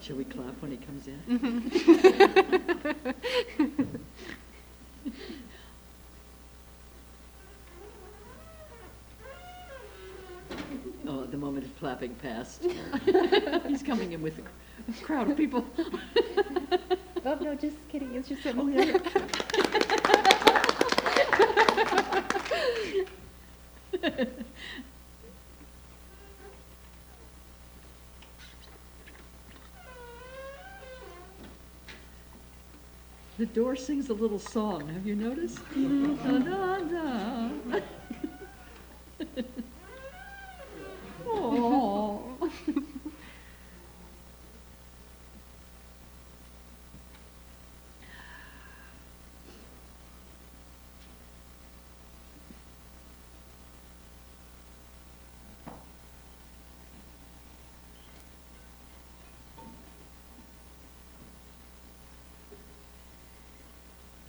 Shall we clap when he comes in? Oh, the moment of clapping passed. He's coming in with a crowd of people. Oh, no, just kidding. It's just Oh, yeah. The door sings a little song. Have you noticed? Da, da, da. Oh.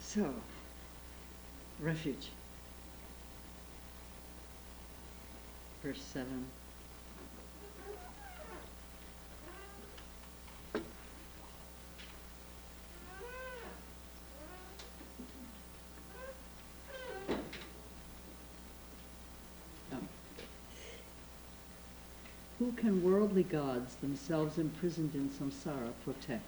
So, refuge. Verse 7. Who can worldly gods, themselves imprisoned in samsara, protect?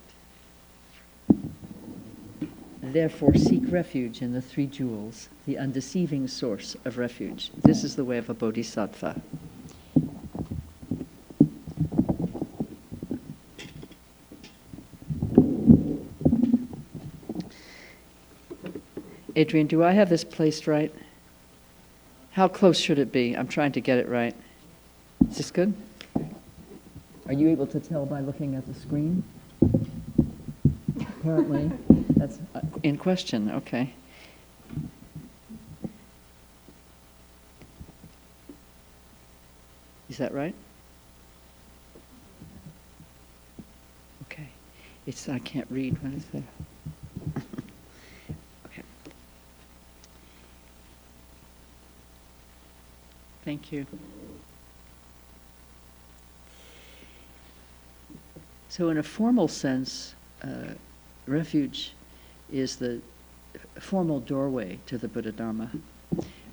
Therefore seek refuge in the three jewels, the undeceiving source of refuge. This is the way of a bodhisattva. Adrian, do I have this placed right? How close should it be? I'm trying to get it right. Is this good? Are you able to tell by looking at the screen? Apparently, that's in question. Okay. Is that right? Okay. I can't read. What is that? Okay. Thank you. So in a formal sense, refuge is the formal doorway to the Buddha Dharma.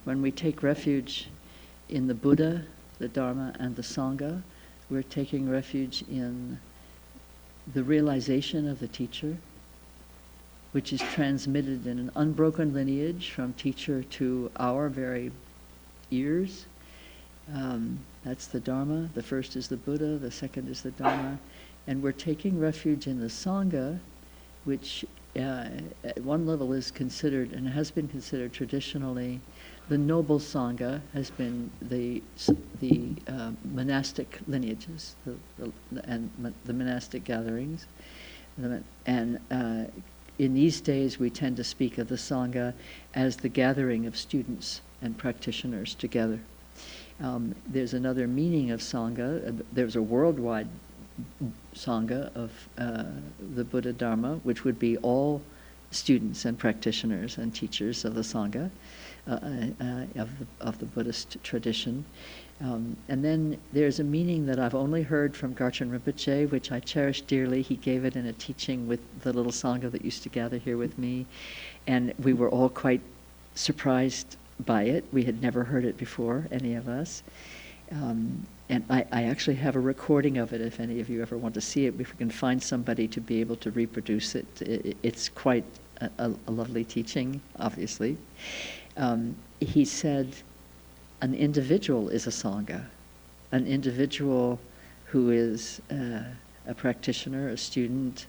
When we take refuge in the Buddha, the Dharma, and the Sangha, we're taking refuge in the realization of the teacher, which is transmitted in an unbroken lineage from teacher to our very ears. That's the Dharma. The first is the Buddha, the second is the Dharma. And we're taking refuge in the Sangha, which at one level is considered, and has been considered traditionally, the noble Sangha has been the monastic lineages, and the monastic gatherings. And in these days we tend to speak of the Sangha as the gathering of students and practitioners together. There's another meaning of Sangha. There's a worldwide Sangha of the Buddha Dharma, which would be all students and practitioners and teachers of the Sangha of the Buddhist tradition. And then there's a meaning that I've only heard from Garchen Rinpoche, which I cherish dearly. He gave it in a teaching with the little Sangha that used to gather here with me, and we were all quite surprised by it. We had never heard it before, any of us. And I actually have a recording of it if any of you ever want to see it, if we can find somebody to be able to reproduce it. It's quite a lovely teaching, obviously. He said, an individual is a Sangha. An individual who is a practitioner, a student,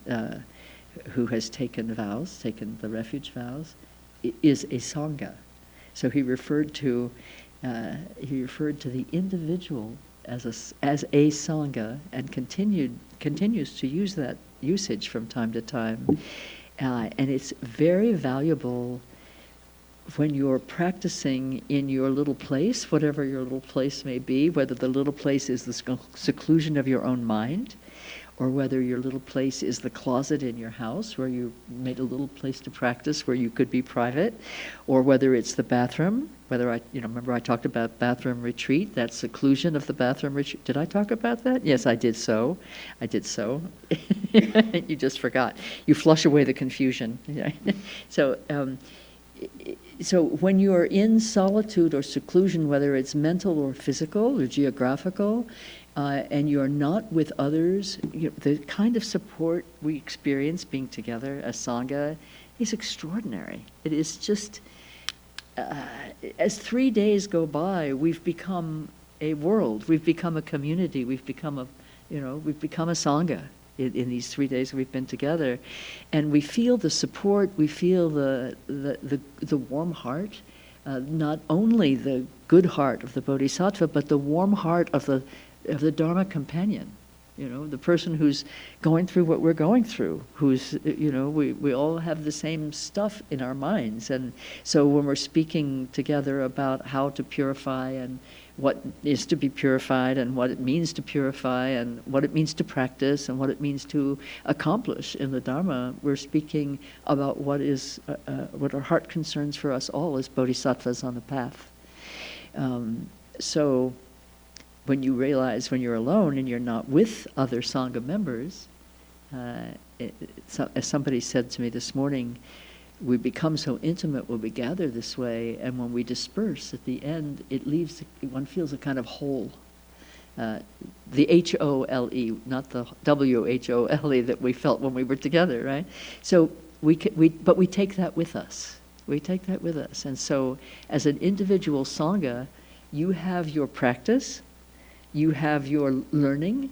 who has taken vows, taken the refuge vows, is a Sangha. So he referred to the individual as a Sangha, and continues to use that usage from time to time. And it's very valuable when you're practicing in your little place, whatever your little place may be, whether the little place is the seclusion of your own mind, or whether your little place is the closet in your house where you made a little place to practice where you could be private, or whether it's the bathroom, whether remember I talked about bathroom retreat, that seclusion of the bathroom retreat. Did I talk about that? Yes, I did so. I did so. You just forgot. You flush away the confusion. So when you are in solitude or seclusion, whether it's mental or physical or geographical, and you're not with others, the kind of support we experience being together as Sangha is extraordinary. It is just, as 3 days go by, we've become a world, we've become a community, we've become a Sangha in these 3 days we've been together. And we feel the support, we feel the warm heart, not only the good heart of the Bodhisattva, but the warm heart of the Dharma companion, the person who's going through what we're going through, who's, we all have the same stuff in our minds. And so when we're speaking together about how to purify and what is to be purified and what it means to purify and what it means to practice and what it means to accomplish in the Dharma, we're speaking about what our heart concerns for us all as bodhisattvas on the path. So when you realize when you're alone and you're not with other Sangha members, as somebody said to me this morning, we become so intimate when we gather this way, and when we disperse at the end, one feels a kind of whole. The H-O-L-E, not the W-H-O-L-E that we felt when we were together, right? So but we take that with us. We take that with us. And so as an individual Sangha, you have your practice, you have your learning,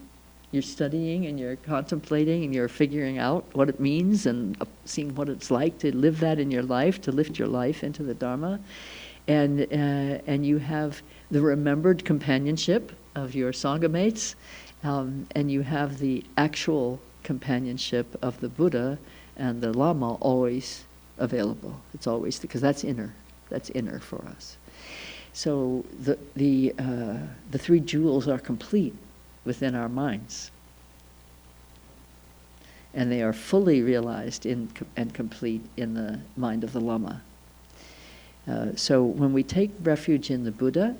you're studying and you're contemplating and you're figuring out what it means and seeing what it's like to live that in your life, to lift your life into the Dharma. And you have the remembered companionship of your Sangha mates, and you have the actual companionship of the Buddha and the Lama always available. It's always, because that's inner for us. So the three jewels are complete within our minds, and they are fully realized and complete in the mind of the Lama. So when we take refuge in the Buddha,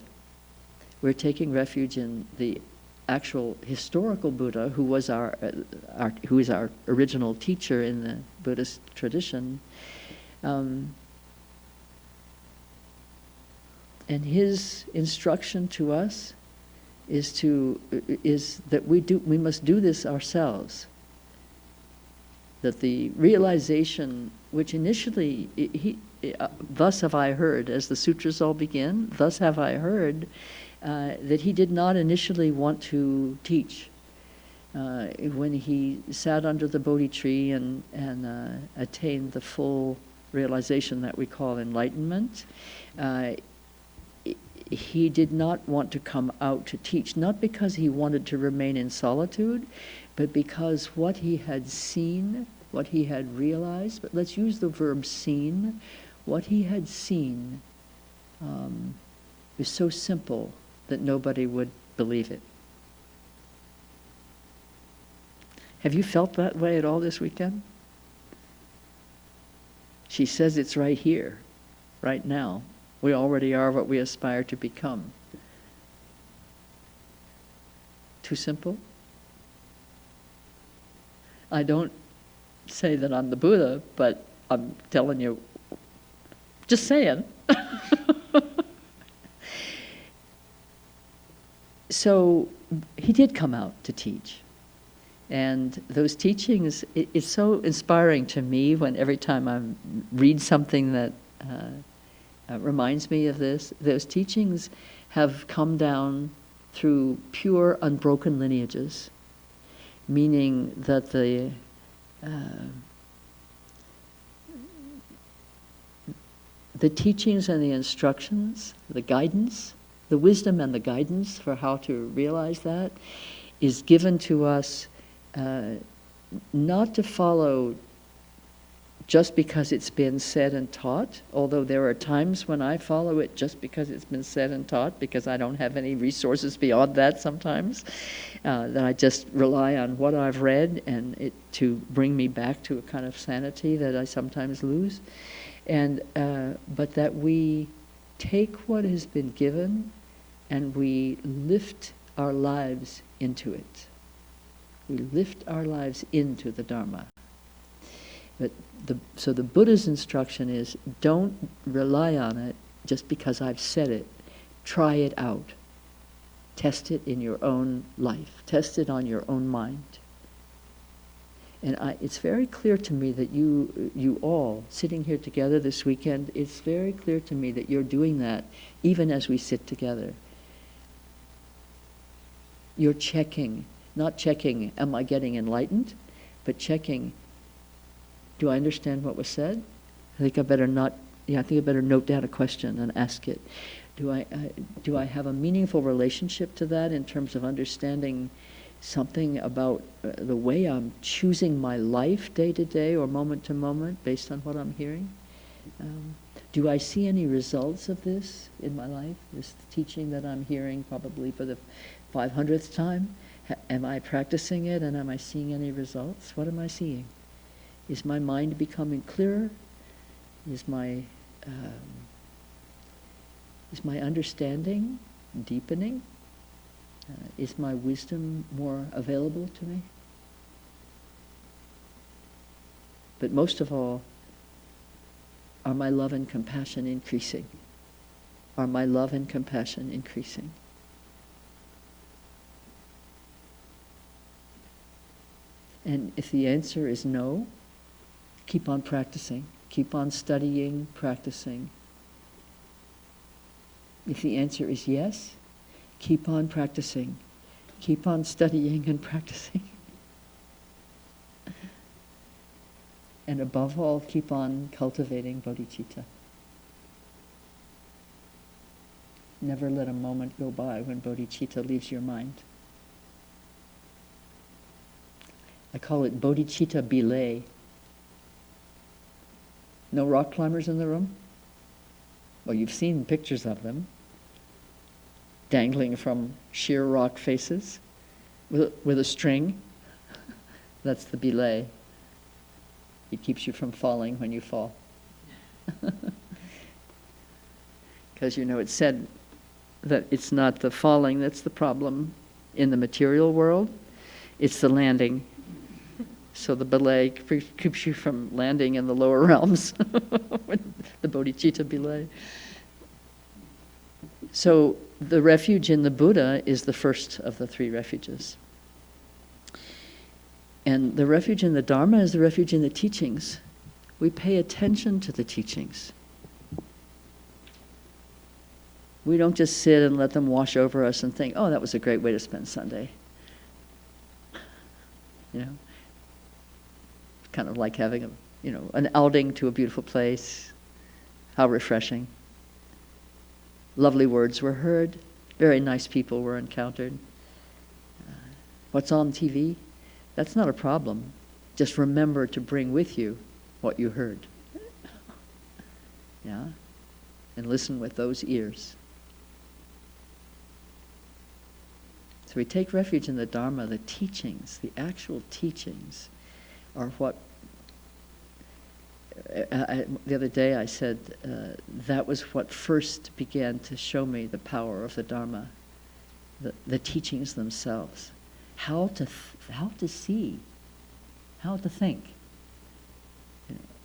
we're taking refuge in the actual historical Buddha, who is our original teacher in the Buddhist tradition, and his instruction to us is that we must do this ourselves. That the realization, which initially thus have I heard, as the sutras all begin, thus have I heard, that he did not initially want to teach. When he sat under the Bodhi tree and attained the full realization that we call enlightenment, he did not want to come out to teach, not because he wanted to remain in solitude, but because what he had seen, what he had realized, but let's use the verb seen, what he had seen is so simple that nobody would believe it. Have you felt that way at all this weekend? She says it's right here, right now. We already are what we aspire to become. Too simple? I don't say that I'm the Buddha, but I'm telling you, just saying. So he did come out to teach. And those teachings, it's so inspiring to me when every time I read something that reminds me of this. Those teachings have come down through pure, unbroken lineages, meaning that the teachings and the instructions, the guidance, the wisdom and the guidance for how to realize that is given to us not to follow just because it's been said and taught, although there are times when I follow it just because it's been said and taught, because I don't have any resources beyond that sometimes, that I just rely on what I've read and it to bring me back to a kind of sanity that I sometimes lose. And but that we take what has been given and we lift our lives into it. We lift our lives into the Dharma. But so the Buddha's instruction is, don't rely on it just because I've said it. Try it out. Test it in your own life. Test it on your own mind. And it's very clear to me that you all, sitting here together this weekend, it's very clear to me that you're doing that even as we sit together. You're checking, not checking, am I getting enlightened? But checking, do I understand what was said? I think I better note down a question and ask it. Do I have a meaningful relationship to that in terms of understanding something about the way I'm choosing my life day to day or moment to moment based on what I'm hearing? Do I see any results of this in my life, this teaching that I'm hearing probably for the 500th time? Am I practicing it and am I seeing any results? What am I seeing? Is my mind becoming clearer? Is my understanding deepening? Is my wisdom more available to me? But most of all, are my love and compassion increasing? Are my love and compassion increasing? And if the answer is no, keep on practicing. Keep on studying, practicing. If the answer is yes, keep on practicing. Keep on studying and practicing. And above all, keep on cultivating bodhicitta. Never let a moment go by when bodhicitta leaves your mind. I call it bodhicitta belay. No rock climbers in the room? Well, you've seen pictures of them, dangling from sheer rock faces with a string. That's the belay. It keeps you from falling when you fall. Because it's said that it's not the falling that's the problem in the material world, it's the landing. So the belay keeps you from landing in the lower realms, the bodhicitta belay. So the refuge in the Buddha is the first of the three refuges. And the refuge in the Dharma is the refuge in the teachings. We pay attention to the teachings. We don't just sit and let them wash over us and think, oh, that was a great way to spend Sunday. Kind of like having an outing to a beautiful place. How refreshing. Lovely words were heard. Very nice people were encountered. What's on TV? That's not a problem. Just remember to bring with you what you heard. Yeah? And listen with those ears. So we take refuge in the Dharma, the teachings, the actual teachings are what the other day I said that was what first began to show me the power of the Dharma, the teachings themselves, how to see, how to think,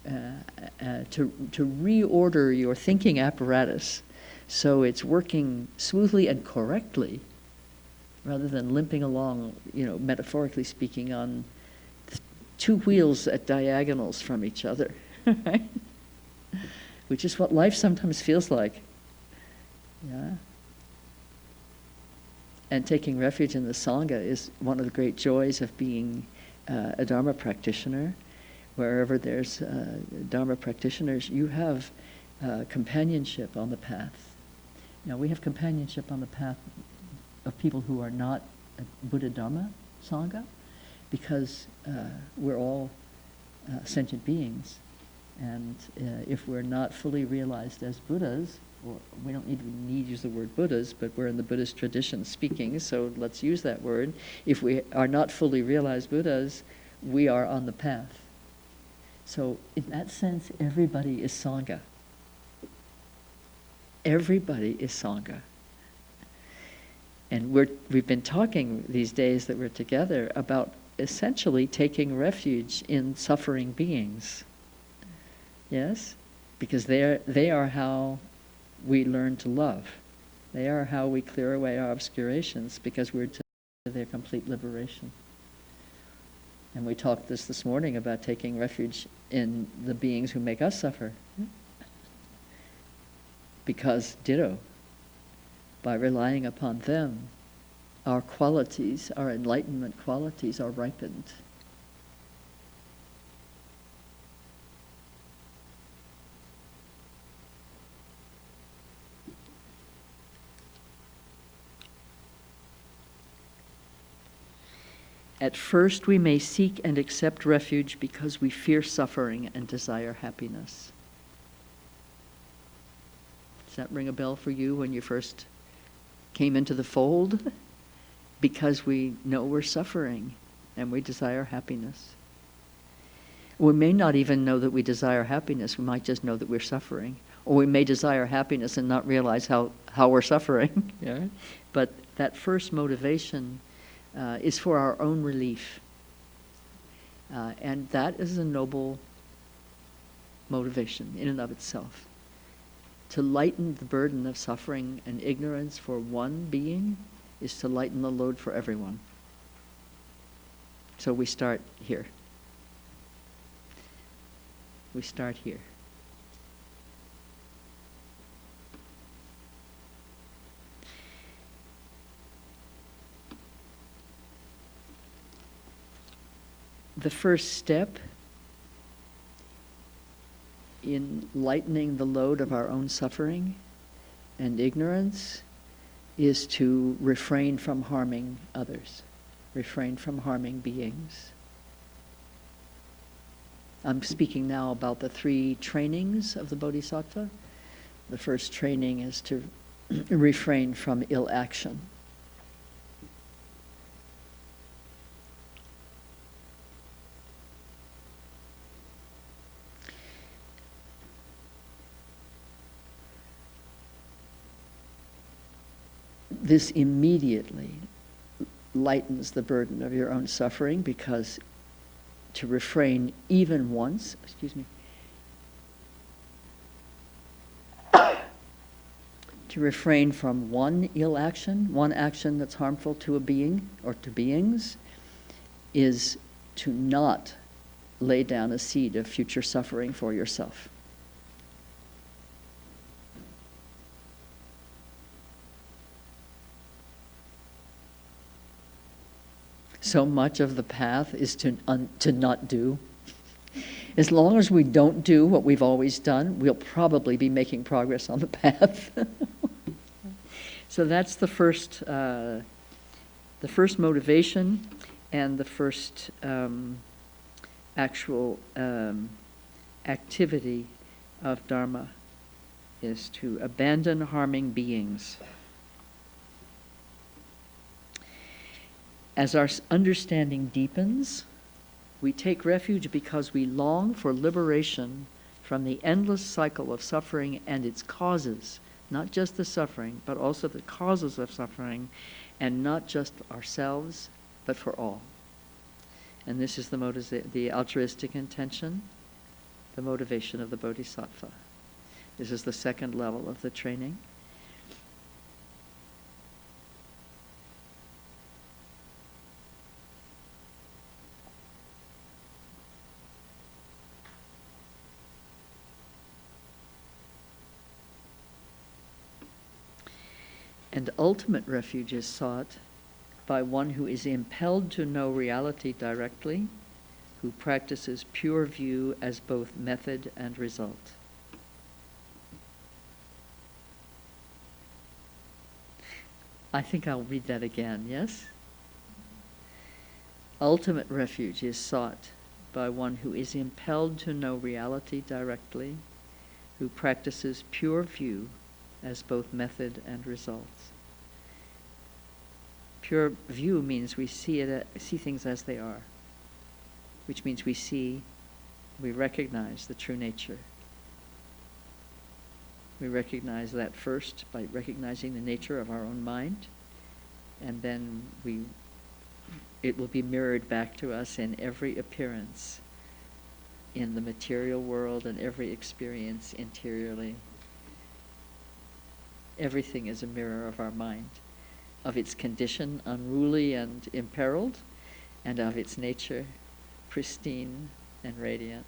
to reorder your thinking apparatus so it's working smoothly and correctly, rather than limping along, metaphorically speaking, on two wheels at diagonals from each other. Right? Which is what life sometimes feels like. Yeah. And taking refuge in the Sangha is one of the great joys of being a Dharma practitioner. Wherever there's Dharma practitioners, you have companionship on the path. Now, we have companionship on the path of people who are not a Buddha Dharma Sangha, because we're all sentient beings. And if we're not fully realized as Buddhas, or we don't need to use the word Buddhas, but we're in the Buddhist tradition speaking, so let's use that word. If we are not fully realized Buddhas, we are on the path. So in that sense, everybody is Sangha. Everybody is Sangha. And we've been talking these days that we're together about essentially taking refuge in suffering beings. Yes? Because they are how we learn to love. They are how we clear away our obscurations, because we're to their complete liberation. And we talked this morning about taking refuge in the beings who make us suffer. Because, ditto, by relying upon them, our qualities, our enlightenment qualities are ripened. At first, we may seek and accept refuge because we fear suffering and desire happiness. Does that ring a bell for you when you first came into the fold? Because we know we're suffering and we desire happiness. We may not even know that we desire happiness. We might just know that we're suffering. Or we may desire happiness and not realize how we're suffering. Yeah? But that first motivation is for our own relief. And that is a noble motivation in and of itself. To lighten the burden of suffering and ignorance for one being is to lighten the load for everyone. So we start here. We start here. The first step in lightening the load of our own suffering and ignorance is to refrain from harming others, refrain from harming beings. I'm speaking now about the 3 trainings of the Bodhisattva. The first training is to refrain from ill action. This immediately lightens the burden of your own suffering, because to refrain even once, to refrain from one ill action, one action that's harmful to a being or to beings, is to not lay down a seed of future suffering for yourself. So much of the path is to not do. As long as we don't do what we've always done, we'll probably be making progress on the path. So that's the first motivation, and the first actual activity of Dharma is to abandon harming beings. As our understanding deepens, we take refuge because we long for liberation from the endless cycle of suffering and its causes, not just the suffering, but also the causes of suffering, and not just ourselves, but for all. And this is the altruistic intention, the motivation of the Bodhisattva. This is the second level of the training. And ultimate refuge is sought by one who is impelled to know reality directly, who practices pure view as both method and result. I think I'll read that again, yes? Ultimate refuge is sought by one who is impelled to know reality directly, who practices pure view as both method and results. Pure view means we see things as they are, which means we recognize the true nature. We recognize that first by recognizing the nature of our own mind, and then it will be mirrored back to us in every appearance in the material world and every experience interiorly. Everything is a mirror of our mind, of its condition, unruly and imperiled, and of its nature, pristine and radiant.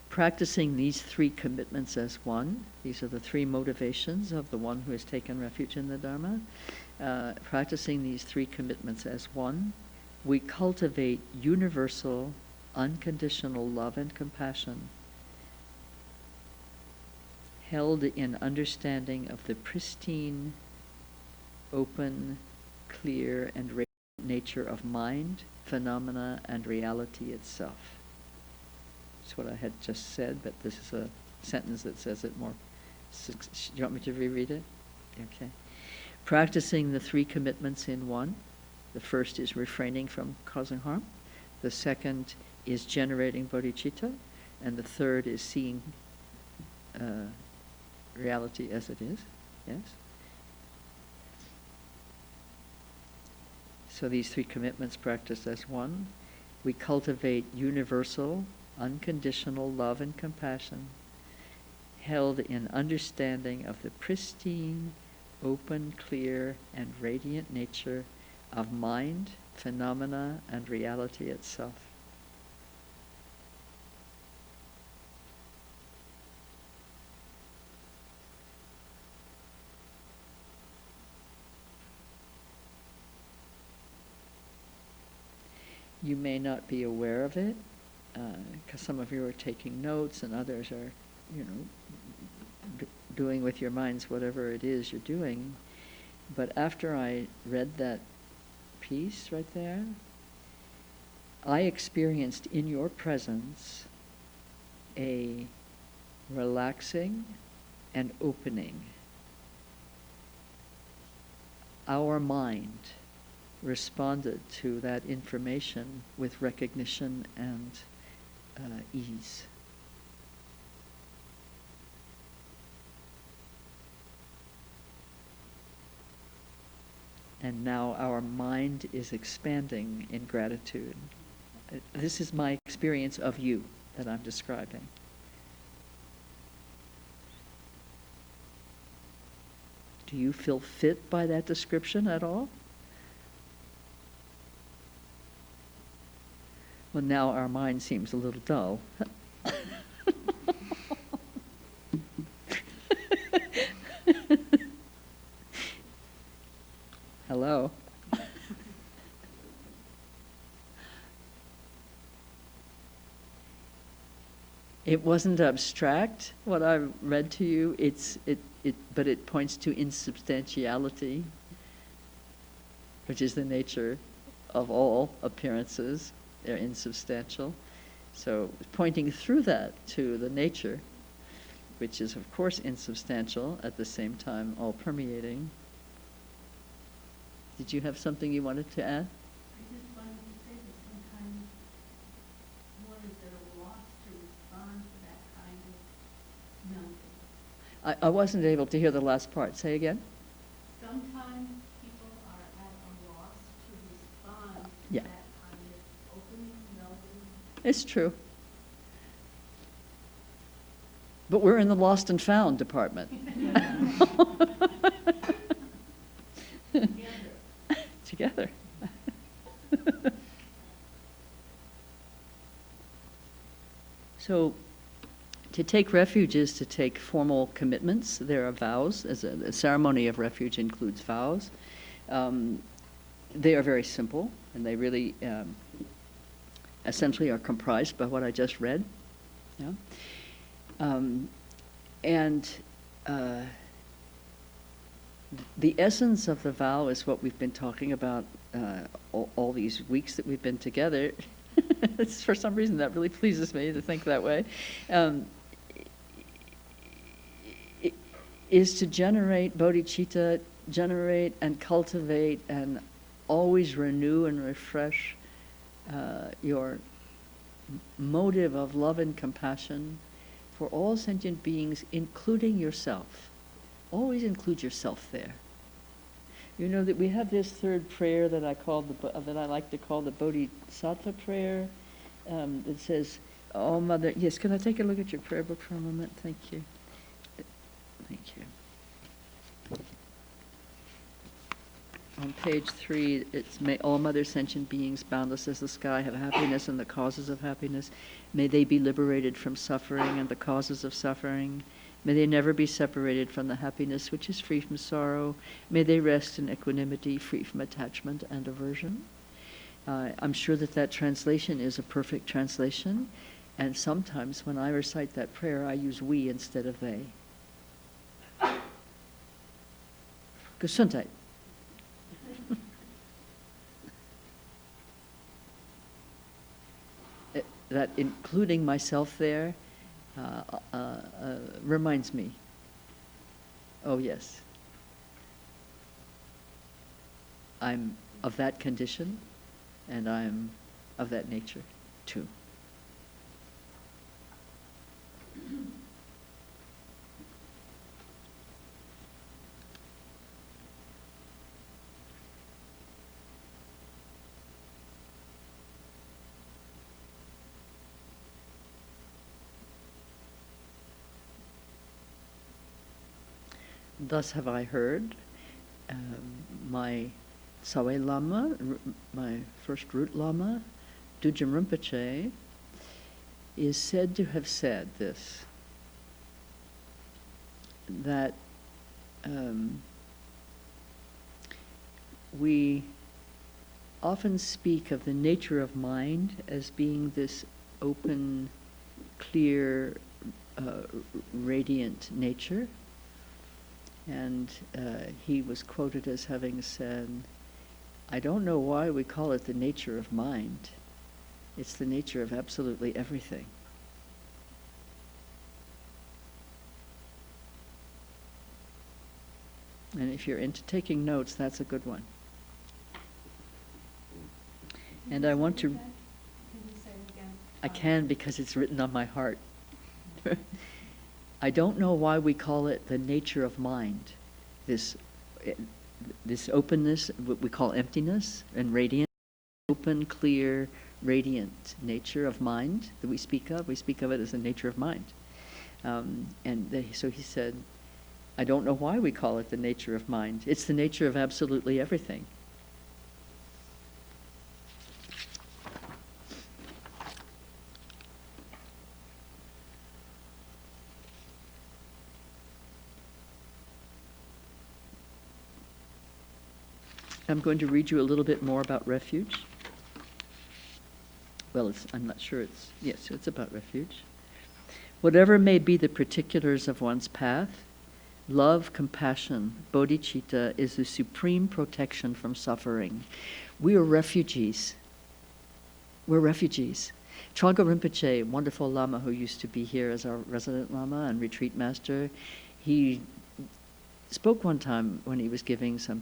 Practicing these three commitments as one, these are the three motivations of the one who has taken refuge in the Dharma. Practicing these three commitments as one, we cultivate universal, unconditional love and compassion, held in understanding of the pristine, open, clear, and radiant nature of mind, phenomena, and reality itself. That's what I had just said, but this is a sentence that says it more. Do you want me to reread it? Okay. Practicing the three commitments in one. The first is refraining from causing harm. The second is generating bodhicitta. And the third is seeing reality as it is. Yes? So these three commitments practiced as one. We cultivate universal, unconditional love and compassion, held in understanding of the pristine, open, clear, and radiant nature of mind, phenomena, and reality itself. You may not be aware of it, because some of you are taking notes and others are, doing with your minds whatever it is you're doing. But after I read that piece right there, I experienced in your presence a relaxing and opening. Our mind responded to that information with recognition and ease. And now our mind is expanding in gratitude. This is my experience of you that I'm describing. Do you feel fit by that description at all? Well, now our mind seems a little dull. Hello? It wasn't abstract, what I read to you, but it points to insubstantiality, which is the nature of all appearances. They're insubstantial. So pointing through that to the nature, which is of course insubstantial, at the same time all permeating. Did you have something you wanted to add? I just wanted to say that sometimes one is at a loss to respond to that kind of melting. I wasn't able to hear the last part. Say again? Sometimes people are at a loss to respond to Yeah. that kind of opening, melting. It's true. But we're in the lost and found department. Together. So, to take refuge is to take formal commitments. There are vows. A ceremony of refuge includes vows. They are very simple, and they really essentially are comprised by what I just read. Yeah? And the essence of the vow is what we've been talking about all these weeks that we've been together. It's, for some reason, that really pleases me to think that way. Is to generate bodhicitta, generate and cultivate and always renew and refresh your motive of love and compassion for all sentient beings, including yourself. Always include yourself there. You know that we have this third prayer that that I like to call the Bodhisattva prayer. It says, "Oh Mother," yes. Can I take a look at your prayer book for a moment? Thank you. Thank you. On page 3, it's, "May all mother sentient beings, boundless as the sky, have happiness and the causes of happiness. May they be liberated from suffering and the causes of suffering. May they never be separated from the happiness which is free from sorrow. May they rest in equanimity, free from attachment and aversion." I'm sure that translation is a perfect translation, and sometimes when I recite that prayer, I use we instead of they. Gesundheit. That including myself there reminds me, oh yes, I'm of that condition and I'm of that nature too. Thus have I heard. My Sawe Lama, my first root Lama, Dujim Rinpoche, is said to have said this, that we often speak of the nature of mind as being this open, clear, radiant nature. And he was quoted as having said, "I don't know why we call it the nature of mind. It's the nature of absolutely everything." And if you're into taking notes, that's a good one. And I want to... Can you say it again? I can, because it's written on my heart. I don't know why we call it the nature of mind, this openness, what we call emptiness and radiant, open, clear, radiant nature of mind that we speak of. We speak of it as the nature of mind. So he said, I don't know why we call it the nature of mind. It's the nature of absolutely everything. I'm going to read you a little bit more about refuge. Well, I'm not sure yes, it's about refuge. Whatever may be the particulars of one's path, love, compassion, bodhicitta is the supreme protection from suffering. We are refugees. We're refugees. Trungpa Rinpoche, wonderful Lama who used to be here as our resident Lama and retreat master, he spoke one time when he was giving some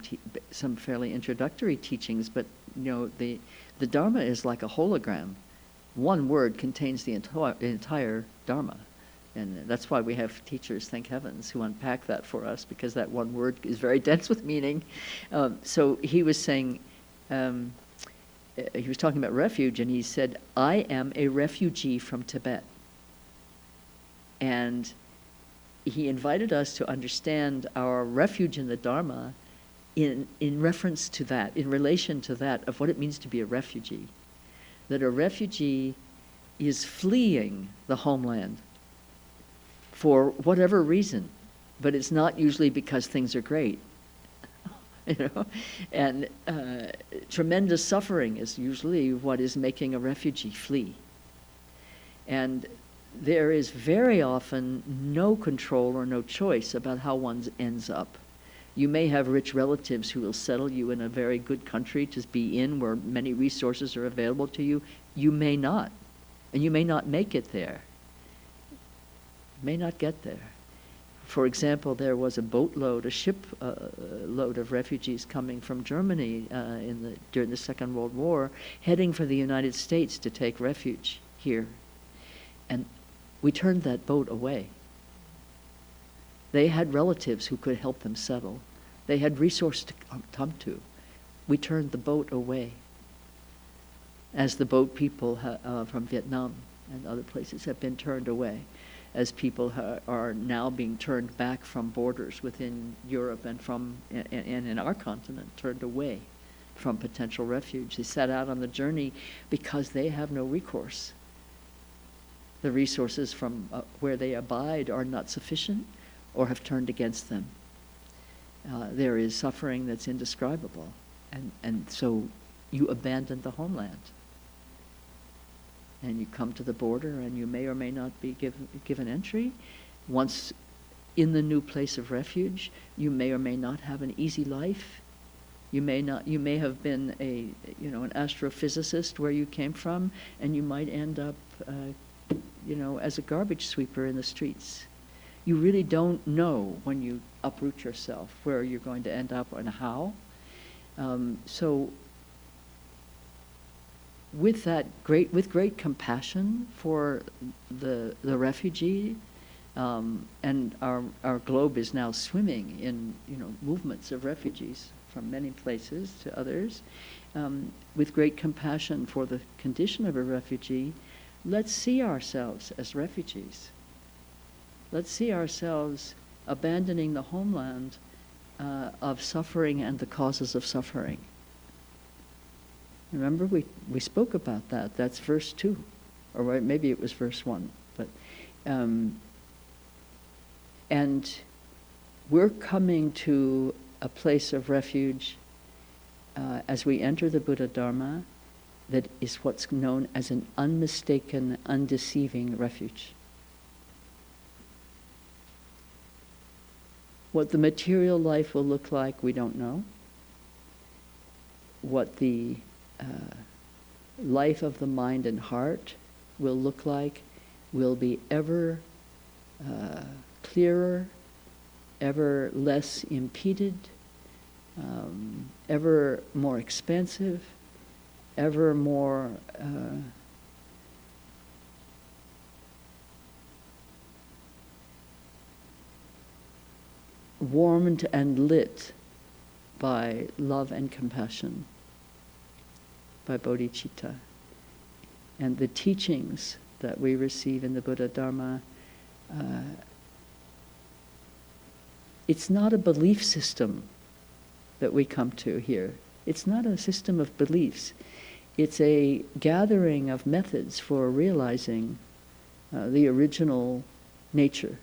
fairly introductory teachings, but the Dharma is like a hologram. One word contains the entire Dharma. And that's why we have teachers, thank heavens, who unpack that for us, because that one word is very dense with meaning. So he was saying, he was talking about refuge, and he said, I am a refugee from Tibet. And he invited us to understand our refuge in the Dharma in reference to that, in relation to that, of what it means to be a refugee. That a refugee is fleeing the homeland for whatever reason, but it's not usually because things are great. And tremendous suffering is usually what is making a refugee flee. And there is very often no control or no choice about how one ends up. You may have rich relatives who will settle you in a very good country to be in, where many resources are available to you. You may not, and you may not make it there. May not get there. For example, there was a boatload, a ship load of refugees coming from Germany during the Second World War, heading for the United States to take refuge here. And we turned that boat away. They had relatives who could help them settle. They had resources to come to. We turned the boat away, as the boat people from Vietnam and other places have been turned away, as people are now being turned back from borders within Europe and in our continent, turned away from potential refuge. They set out on the journey because they have no recourse. The resources from where they abide are not sufficient or have turned against them. There is suffering that's indescribable. And so you abandon the homeland. And you come to the border, and you may or may not be given entry. Once in the new place of refuge, you may or may not have an easy life. You may have been an astrophysicist where you came from, and you might end up as a garbage sweeper in the streets. You really don't know when you uproot yourself where you're going to end up and how. So with great compassion for the refugee, and our globe is now swimming in movements of refugees from many places to others, with great compassion for the condition of a refugee, let's see ourselves as refugees. Let's see ourselves abandoning the homeland of suffering and the causes of suffering. Remember, we spoke about that. That's verse 2, or maybe it was verse 1. But and we're coming to a place of refuge as we enter the Buddha Dharma that is what's known as an unmistaken, undeceiving refuge. What the material life will look like, we don't know. What the life of the mind and heart will look like will be ever clearer, ever less impeded, ever more expansive, ever more warmed and lit by love and compassion, by bodhicitta. And the teachings that we receive in the Buddha Dharma, it's not a belief system that we come to here. It's not a system of beliefs. It's a gathering of methods for realizing the original nature.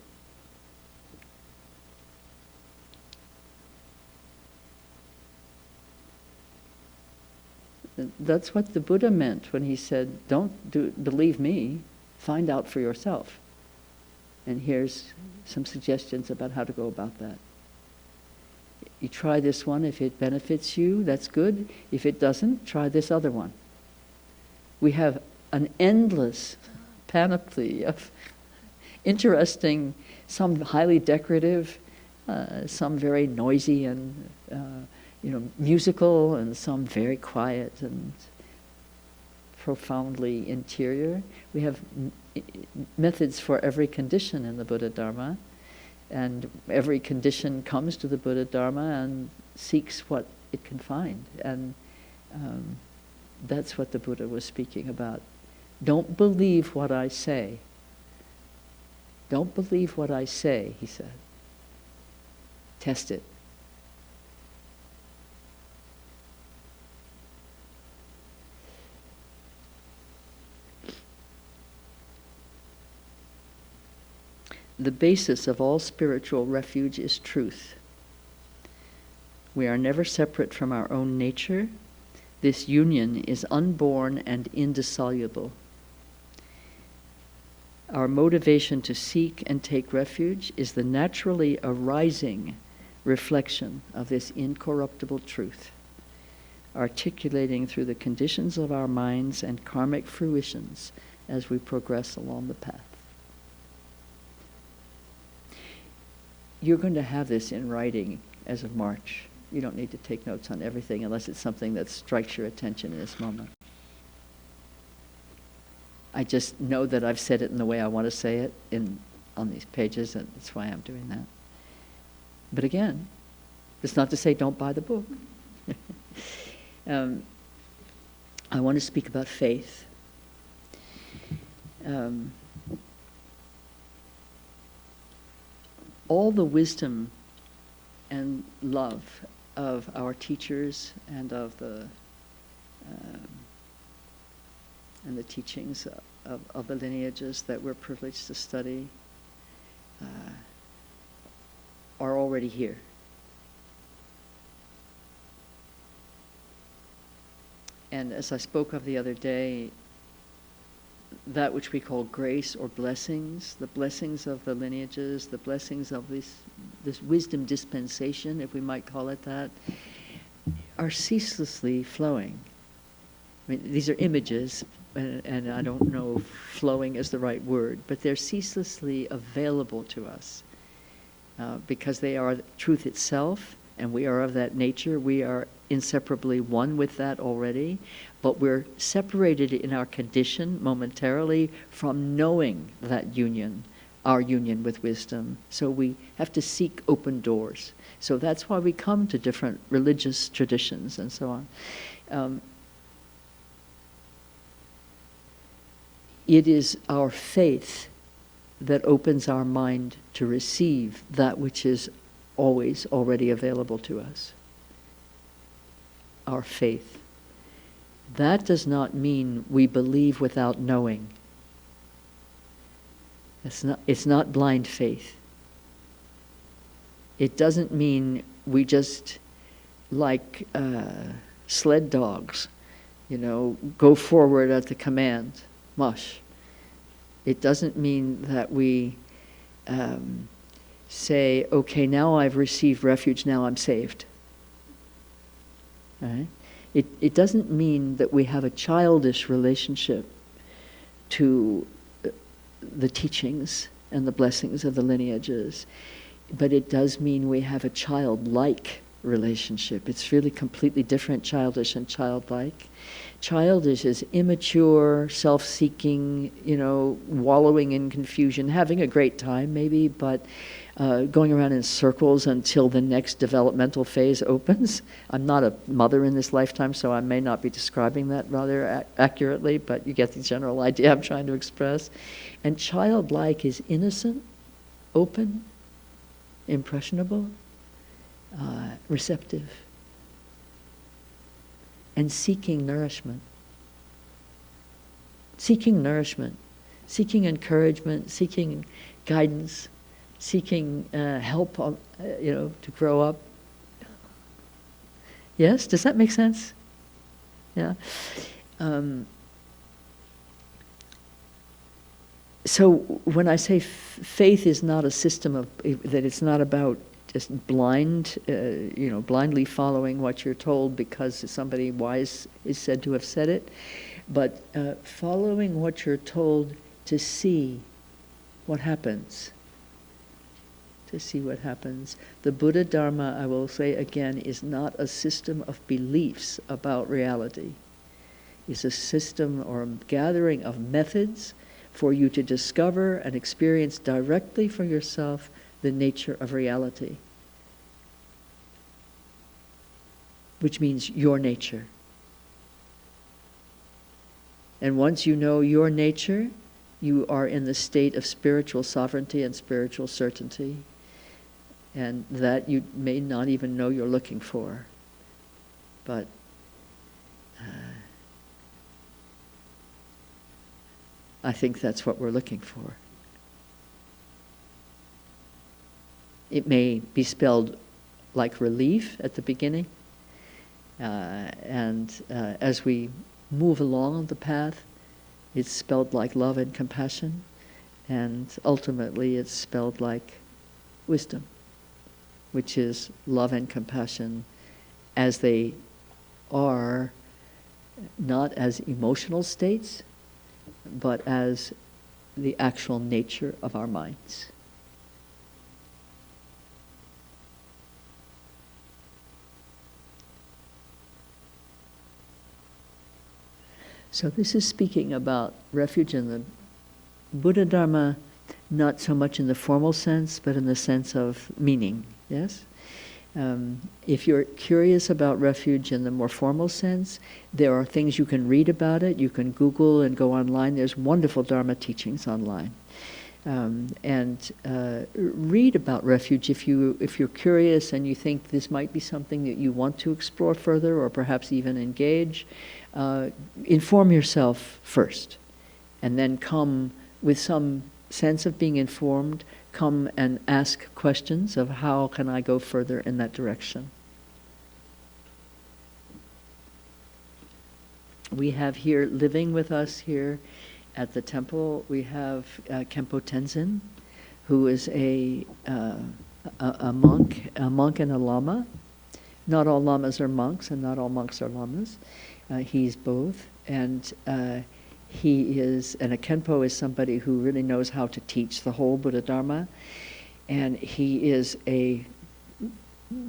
That's what the Buddha meant when he said, don't believe me, find out for yourself. And here's some suggestions about how to go about that. You try this one. If it benefits you, that's good. If it doesn't, try this other one. We have an endless panoply of interesting, some highly decorative, some very noisy and musical, and some very quiet and profoundly interior. We have methods for every condition in the Buddha Dharma, and every condition comes to the Buddha Dharma and seeks what it can find. And that's what the Buddha was speaking about. Don't believe what I say. Don't believe what I say, he said. Test it. The basis of all spiritual refuge is truth. We are never separate from our own nature. This union is unborn and indissoluble. Our motivation to seek and take refuge is the naturally arising reflection of this incorruptible truth, articulating through the conditions of our minds and karmic fruitions as we progress along the path. You're going to have this in writing as of March. You don't need to take notes on everything unless it's something that strikes your attention in this moment. I just know that I've said it in the way I want to say it on these pages, and that's why I'm doing that. But again, it's not to say don't buy the book. I want to speak about faith. All the wisdom and love of our teachers and of the teachings of the lineages that we're privileged to study are already here. And as I spoke of the other day, that which we call grace or blessings, the blessings of the lineages, the blessings of this wisdom dispensation, if we might call it that, are ceaselessly flowing. I mean, these are images, and I don't know if flowing is the right word, but they're ceaselessly available to us because they are truth itself, and we are of that nature. We are inseparably one with that already, but we're separated in our condition momentarily from knowing that union, our union with wisdom. So we have to seek open doors. So that's why we come to different religious traditions and so on. It is our faith that opens our mind to receive that which is always already available to us. Our faith. That does not mean we believe without knowing. It's not blind faith. It doesn't mean we just, like sled dogs, go forward at the command. Mush. It doesn't mean that we say, okay, now I've received refuge, now I'm saved. Right? It doesn't mean that we have a childish relationship to the teachings and the blessings of the lineages, but it does mean we have a childlike relationship. It's really completely different, childish and childlike. Childish is immature, self-seeking, wallowing in confusion, having a great time maybe, but going around in circles until the next developmental phase opens. I'm not a mother in this lifetime, so I may not be describing that rather accurately, but you get the general idea I'm trying to express. And childlike is innocent, open, impressionable, receptive, and seeking nourishment, seeking encouragement, seeking guidance, seeking help, to grow up. Yes, does that make sense? Yeah. So when I say faith is not a system of, that it's not about just blindly following what you're told because somebody wise is said to have said it, but following what you're told to see what happens. To see what happens. The Buddha Dharma, I will say again, is not a system of beliefs about reality. It's a system or a gathering of methods for you to discover and experience directly for yourself the nature of reality, which means your nature. And once you know your nature, you are in the state of spiritual sovereignty and spiritual certainty, and that you may not even know you're looking for. But I think that's what we're looking for. It may be spelled like relief at the beginning, and as we move along the path, it's spelled like love and compassion. And ultimately it's spelled like wisdom, which is love and compassion as they are, not as emotional states, but as the actual nature of our minds. So this is speaking about refuge in the Buddha Dharma, not so much in the formal sense, but in the sense of meaning, yes? If you're curious about refuge in the more formal sense, there are things you can read about it. You can Google and go online. There's wonderful Dharma teachings online. Read about refuge if you're curious and you think this might be something that you want to explore further or perhaps even engage. Inform yourself first, and then come with some sense of being informed, come and ask questions of how can I go further in that direction. We have here, living with us here at the temple, we have Khenpo Tenzin, who is a monk and a lama. Not all lamas are monks, and not all monks are lamas. He's both, and he is, and a Khenpo is somebody who really knows how to teach the whole Buddha Dharma, and he is a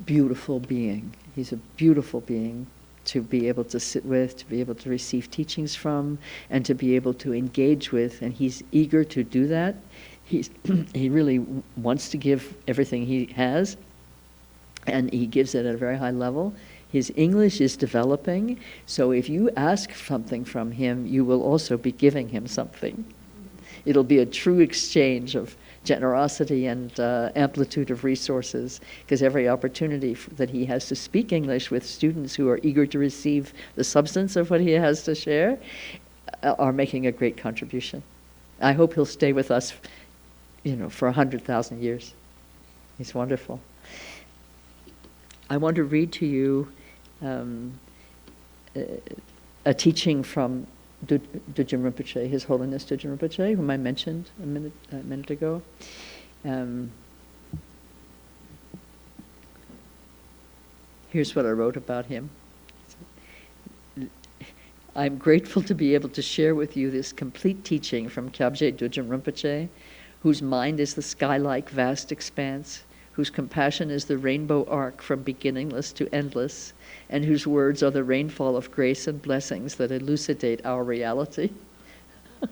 beautiful being. He's a beautiful being to be able to sit with, to be able to receive teachings from, and to be able to engage with, and he's eager to do that. He really wants to give everything he has, and he gives it at a very high level. His English is developing, so if you ask something from him, you will also be giving him something. It'll be a true exchange of generosity and amplitude of resources, because every opportunity that he has to speak English with students who are eager to receive the substance of what he has to share are making a great contribution. I hope he'll stay with us, for 100,000 years. He's wonderful. I want to read to you a teaching from Dudjom Rinpoche, His Holiness Dudjom Rinpoche, whom I mentioned a minute ago. Here's what I wrote about him. I'm grateful to be able to share with you this complete teaching from Kyabje Dudjom Rinpoche, whose mind is the sky-like vast expanse, whose compassion is the rainbow arc from beginningless to endless, and whose words are the rainfall of grace and blessings that elucidate our reality. It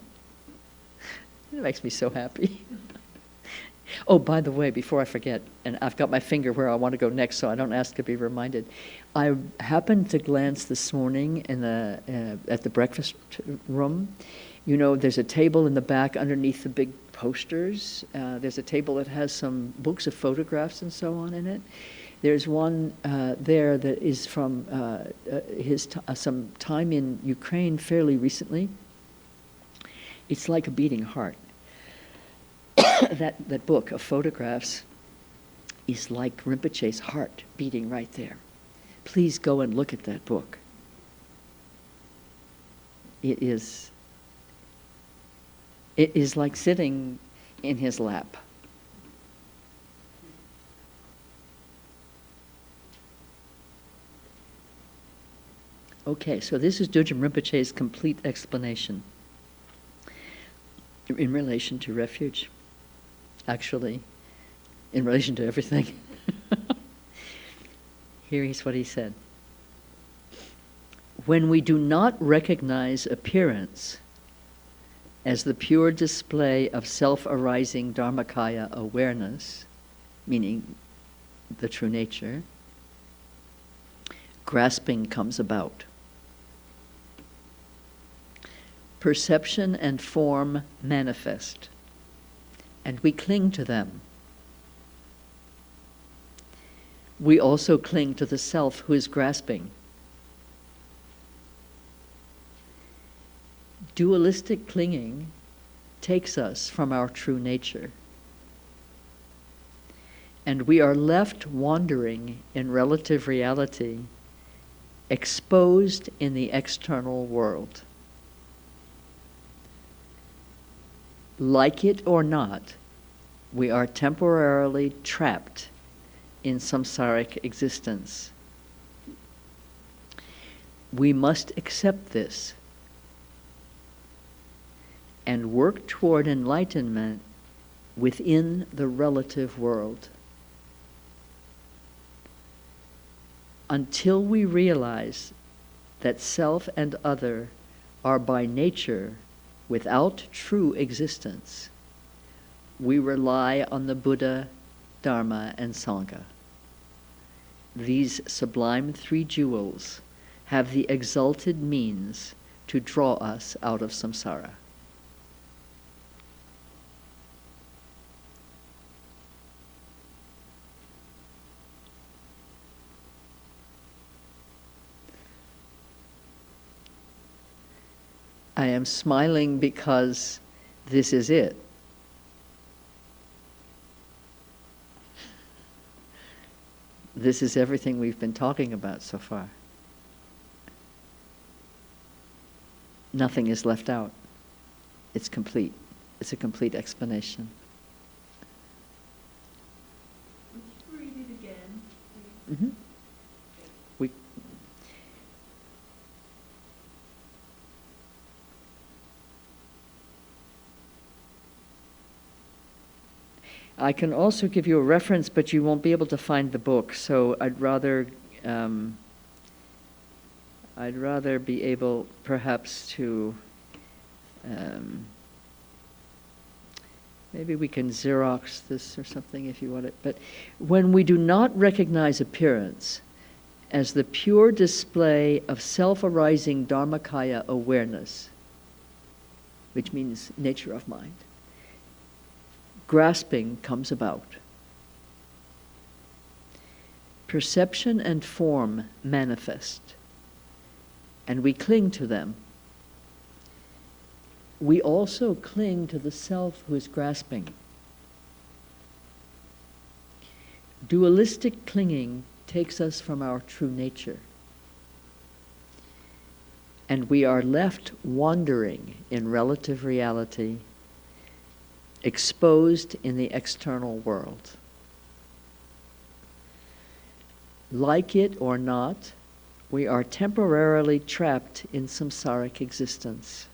makes me so happy. Oh, by the way, before I forget, and I've got my finger where I want to go next, so I don't ask to be reminded. I happened to glance this morning at the breakfast room. There's a table in the back underneath the big posters. There's a table that has some books of photographs and so on in it. There's one there that is from some time in Ukraine fairly recently. It's like a beating heart. That book of photographs is like Rinpoche's heart beating right there. Please go and look at that book. It is like sitting in his lap. Okay, so this is Dudjom Rinpoche's complete explanation in relation to refuge. Actually, in relation to everything. Here's what he said. When we do not recognize appearance as the pure display of self-arising Dharmakaya awareness, meaning the true nature, grasping comes about. Perception and form manifest, and we cling to them. We also cling to the self who is grasping. Dualistic clinging takes us from our true nature, and we are left wandering in relative reality, exposed in the external world. Like it or not, we are temporarily trapped in samsaric existence. We must accept this and work toward enlightenment within the relative world. Until we realize that self and other are by nature without true existence, we rely on the Buddha, Dharma, and Sangha. These sublime three jewels have the exalted means to draw us out of samsara. I am smiling because this is it. This is everything we've been talking about so far. Nothing is left out. It's complete. It's a complete explanation. Would you read it again, please? Mm-hmm. I can also give you a reference, but you won't be able to find the book. So I'd rather be able, perhaps, to maybe we can Xerox this or something if you want it. But when we do not recognize appearance as the pure display of self-arising Dharmakaya awareness, which means nature of mind, grasping comes about. Perception and form manifest, and we cling to them. We also cling to the self who is grasping. Dualistic clinging takes us from our true nature, and we are left wandering in relative reality, exposed in the external world. Like it or not, we are temporarily trapped in samsaric existence.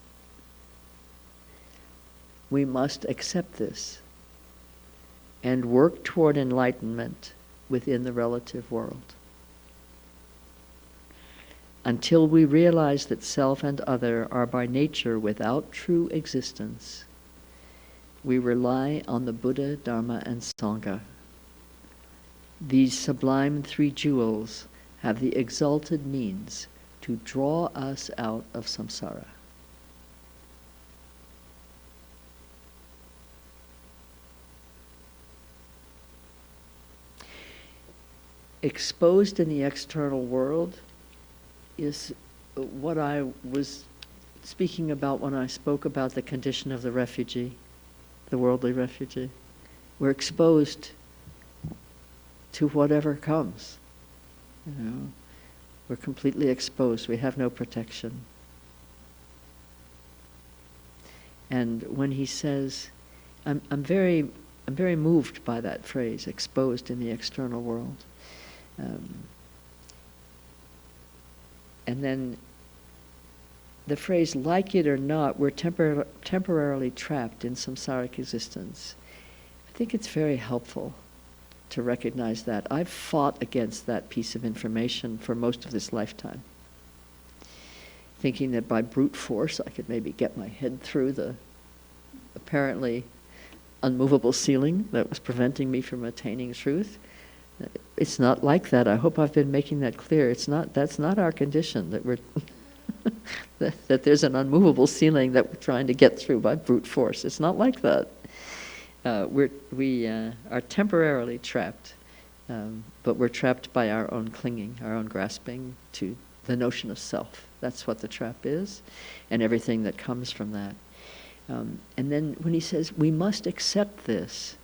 We must accept this and work toward enlightenment within the relative world. Until we realize that self and other are by nature without true existence, we rely on the Buddha, Dharma, and Sangha. These sublime three jewels have the exalted means to draw us out of samsara. Exposed in the external world is what I was speaking about when I spoke about the condition of the refugee, the worldly refugee. We're exposed to whatever comes. You know, we're completely exposed. We have no protection. And when he says, I'm very moved by that phrase, exposed in the external world. And then the phrase, like it or not, we're temporarily trapped in samsaric existence. I think it's very helpful to recognize that. I've fought against that piece of information for most of this lifetime, thinking that by brute force I could maybe get my head through the apparently unmovable ceiling that was preventing me from attaining truth. It's not like that. I hope I've been making that clear. That's not our condition, that we're that there's an unmovable ceiling that we're trying to get through by brute force. It's not like that. We are temporarily trapped, but we're trapped by our own clinging, our own grasping to the notion of self. That's what the trap is, and everything that comes from that. And then when he says, we must accept this,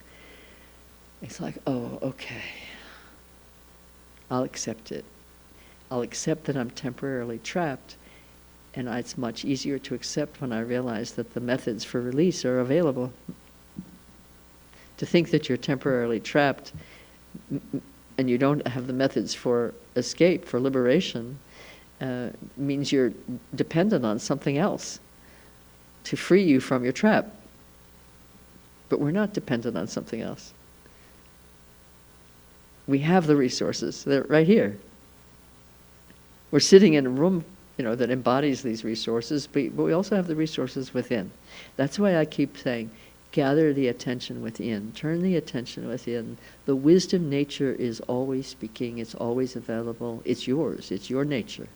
it's like, oh, okay. I'll accept it. I'll accept that I'm temporarily trapped, And it's much easier to accept when I realize that the methods for release are available. To think that you're temporarily trapped and you don't have the methods for escape, for liberation, means you're dependent on something else to free you from your trap. But we're not dependent on something else. We have the resources. They're right here. We're sitting in a room, that embodies these resources, but we also have the resources within. That's why I keep saying, gather the attention within. Turn the attention within. The wisdom nature is always speaking. It's always available. It's yours. It's your nature.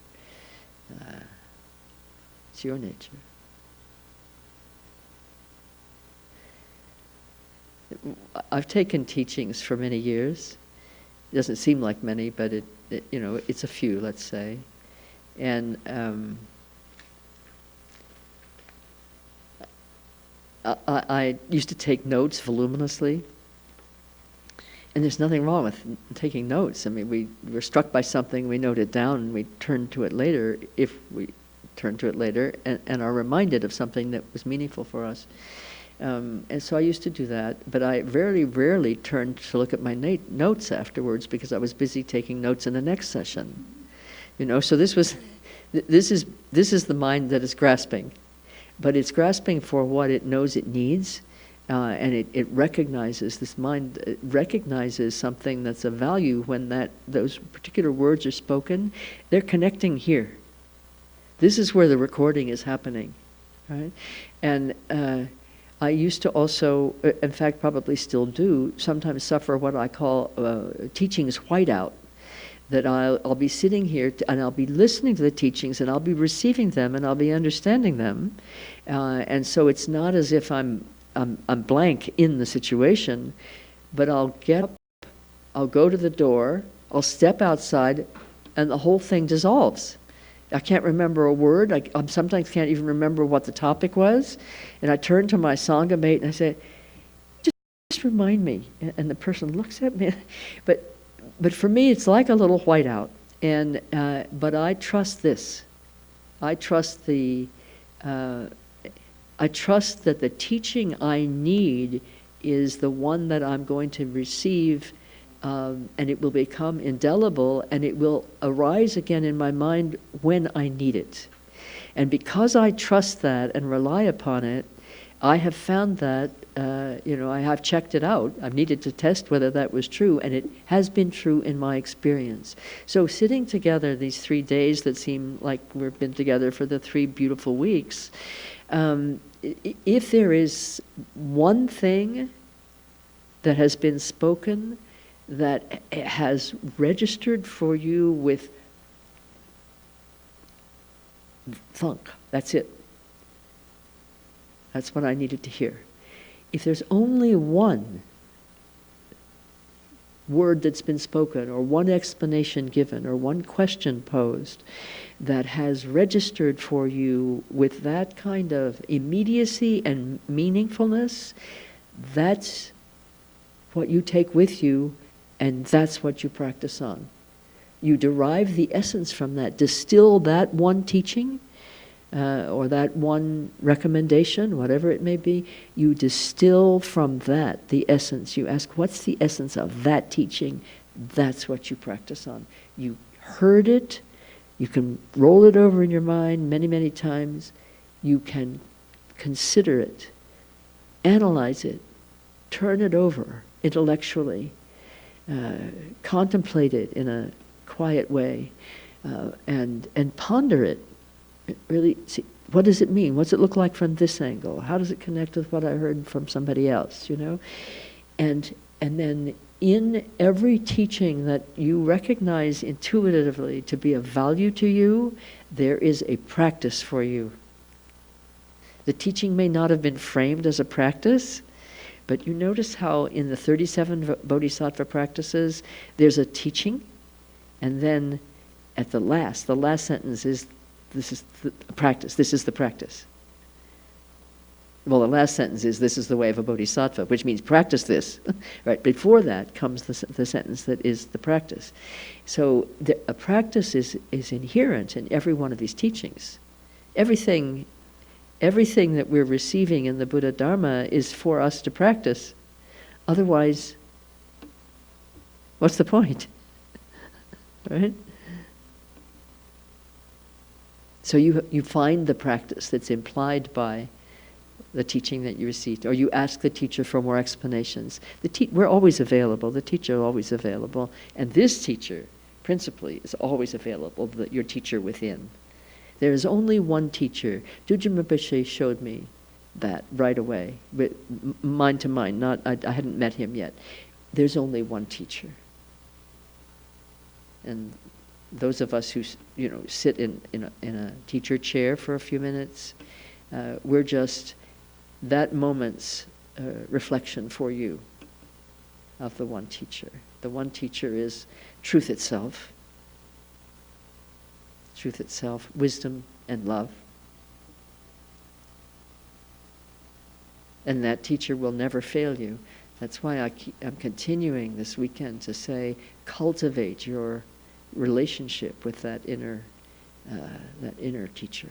It's your nature. I've taken teachings for many years. It doesn't seem like many, but it's a few, let's say. And I used to take notes voluminously. And there's nothing wrong with taking notes. I mean, we were struck by something, we note it down, and we turn to it later, if we turn to it later, and are reminded of something that was meaningful for us. And so I used to do that, but I very rarely turned to look at my notes afterwards because I was busy taking notes in the next session. So this is the mind that is grasping, but it's grasping for what it knows it needs, and it recognizes, this mind recognizes something that's of value when those particular words are spoken. They're connecting here. This is where the recording is happening, right? And I used to also, in fact probably still do, sometimes suffer what I call teachings whiteout. That I'll be sitting here and I'll be listening to the teachings and I'll be receiving them and I'll be understanding them. And so it's not as if I'm blank in the situation, but I'll get up, I'll go to the door, I'll step outside, and the whole thing dissolves. I can't remember a word. I sometimes can't even remember what the topic was. And I turn to my Sangha mate and I say, just remind me. And the person looks at me. But for me, it's like a little whiteout. And but I trust this. I trust that the teaching I need is the one that I'm going to receive. And it will become indelible, and it will arise again in my mind when I need it. And because I trust that and rely upon it, I have found that, I have checked it out. I've needed to test whether that was true, and it has been true in my experience. So sitting together these 3 days that seem like we've been together for the 3 beautiful weeks, if there is one thing that has been spoken that has registered for you with thunk, that's it. That's what I needed to hear. If there's only one word that's been spoken, or one explanation given, or one question posed that has registered for you with that kind of immediacy and meaningfulness, that's what you take with you. And that's what you practice on. You derive the essence from that, distill that one teaching, or that one recommendation, whatever it may be, you distill from that the essence. You ask, what's the essence of that teaching? That's what you practice on. You heard it, you can roll it over in your mind many, many times. You can consider it, analyze it, turn it over intellectually, contemplate it in a quiet way, and ponder it. Really see, what does it mean? What's it look like from this angle? How does it connect with what I heard from somebody else? And then in every teaching that you recognize intuitively to be of value to you, there is a practice for you. The teaching may not have been framed as a practice, but you notice how in the 37 Bodhisattva practices, there's a teaching, and then at the last sentence is, this is the practice, this is the practice. Well, the last sentence is, this is the way of a bodhisattva, which means practice this. Right? Before that comes the sentence that is the practice. So a practice is inherent in every one of these teachings. everything that we're receiving in the Buddha Dharma is for us to practice. Otherwise, what's the point? Right? So you find the practice that's implied by the teaching that you received, or you ask the teacher for more explanations. We're always available. The teacher is always available, and this teacher, principally, is always available. Your teacher within. There is only one teacher. Dujin Rinpoche showed me that right away, mind to mind. I hadn't met him yet. There's only one teacher, and those of us who sit in a teacher chair for a few minutes, we're just that moment's reflection for you of the one teacher. The one teacher is truth itself. Truth itself, wisdom and love. And that teacher will never fail you. That's why I'm continuing this weekend to say, cultivate your relationship with that inner teacher.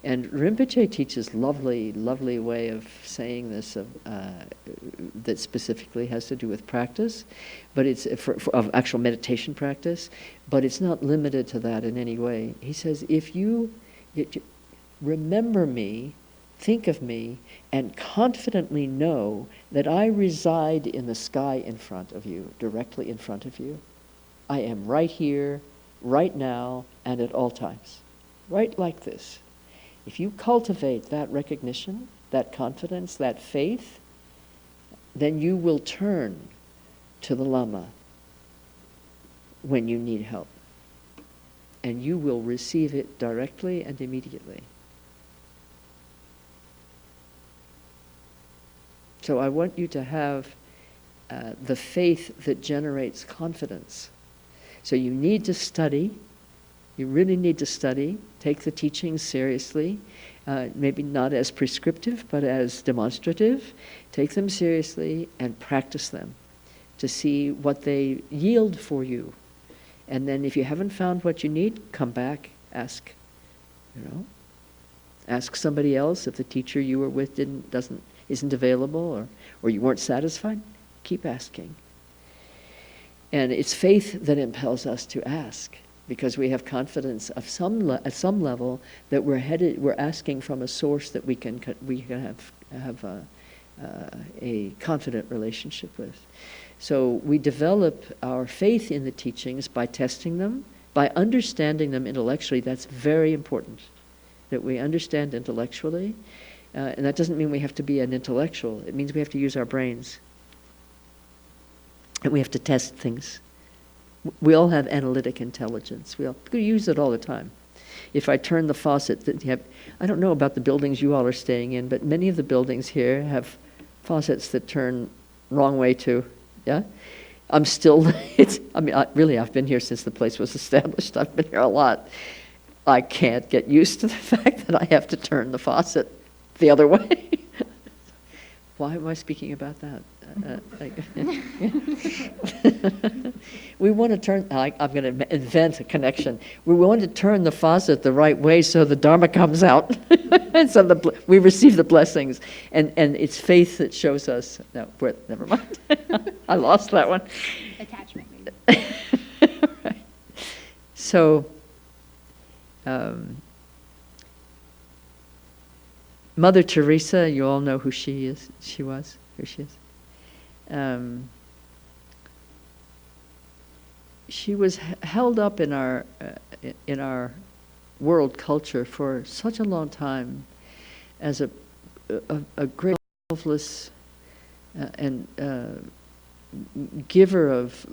And Rinpoche teaches lovely, lovely way of saying this that specifically has to do with practice, but it's of actual meditation practice, but it's not limited to that in any way. He says, if you remember me, think of me, and confidently know that I reside in the sky in front of you, directly in front of you. I am right here, right now, and at all times. Right like this. If you cultivate that recognition, that confidence, that faith, then you will turn to the Lama when you need help. And you will receive it directly and immediately. So I want you to have the faith that generates confidence. So you need to study. You really need to study, take the teachings seriously, maybe not as prescriptive, but as demonstrative. Take them seriously and practice them to see what they yield for you. And then if you haven't found what you need, come back, ask. Ask somebody else if the teacher you were with isn't available, or you weren't satisfied. Keep asking. And it's faith that impels us to ask, because we have confidence of at some level that we're asking from a source that we can have a confident relationship with. So we develop our faith in the teachings by testing them, by understanding them intellectually. That's very important, that we understand intellectually. And that doesn't mean we have to be an intellectual. It means we have to use our brains. And we have to test things. We all have analytic intelligence. We use it all the time. If I turn the faucet, I don't know about the buildings you all are staying in, but many of the buildings here have faucets that turn wrong way too. Yeah? I've been here since the place was established. I've been here a lot. I can't get used to the fact that I have to turn the faucet the other way. Why am I speaking about that? We want to turn, I'm going to invent a connection. We want to turn the faucet the right way so the Dharma comes out. And so we receive the blessings. And it's faith that shows us. No, never mind. I lost that one. Attachment, maybe. Right. So, Mother Teresa, you all know who she is. She was, who she is. She was held up in our world culture for such a long time as a great selfless and giver of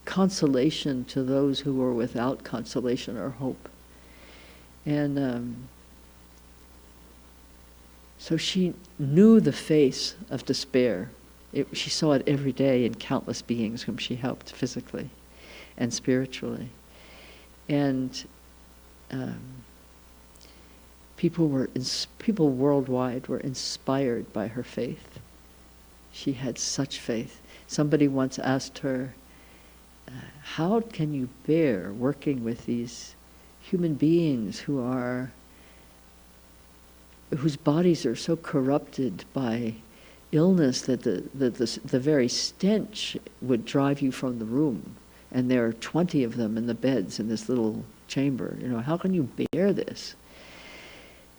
consolation to those who were without consolation or hope. And so she knew the face of despair. She saw it every day in countless beings whom she helped physically and spiritually. And people worldwide were inspired by her faith. She had such faith. Somebody once asked her, how can you bear working with these human beings whose bodies are so corrupted by illness that the very stench would drive you from the room. And there are 20 of them in the beds in this little chamber. How can you bear this?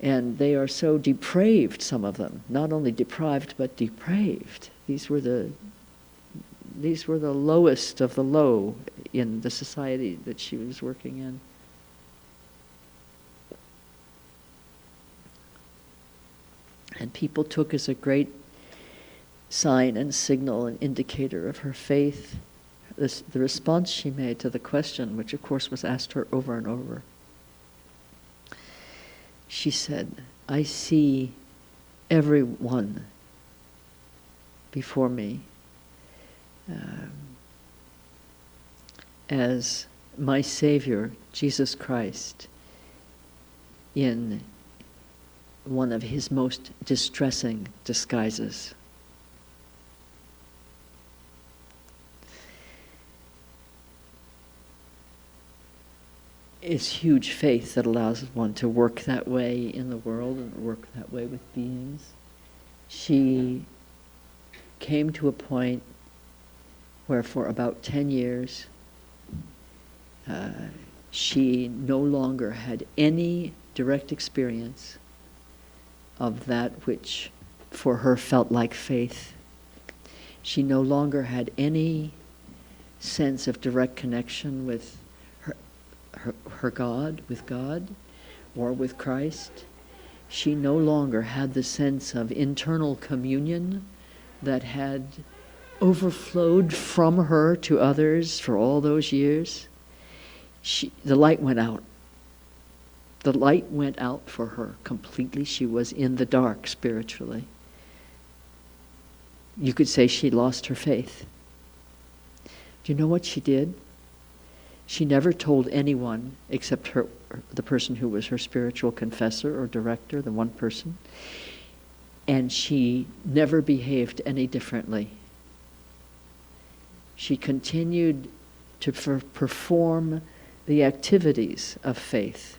And they are so depraved, some of them. Not only deprived, but depraved. These were the lowest of the low in the society that she was working in. And people took as a great sign and signal and indicator of her faith the response she made to the question, which of course was asked her over and over. She said, "I see everyone before me as my Savior, Jesus Christ, in one of his most distressing disguises." It's huge faith that allows one to work that way in the world and work that way with beings. She came to a point where for about 10 years she no longer had any direct experience of that which for her felt like faith. She no longer had any sense of direct connection with her God, with God, or with Christ. She no longer had the sense of internal communion that had overflowed from her to others for all those years. The light went out. The light went out for her completely. She was in the dark spiritually. You could say she lost her faith. Do you know what she did? She never told anyone except the person who was her spiritual confessor or director, the one person. And she never behaved any differently. She continued to perform the activities of faith.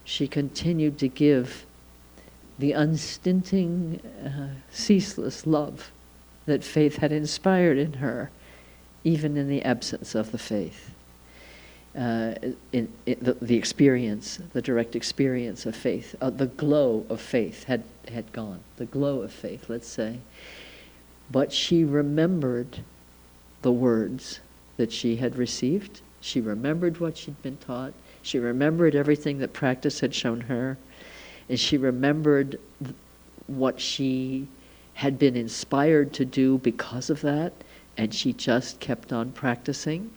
She continued to give the unstinting, ceaseless love that faith had inspired in her, even in the absence of the faith. The experience, the direct experience of faith, the glow of faith had gone. The glow of faith, let's say. But she remembered the words that she had received. She remembered what she'd been taught. She remembered everything that practice had shown her. And she remembered what she had been inspired to do because of that. And she just kept on practicing.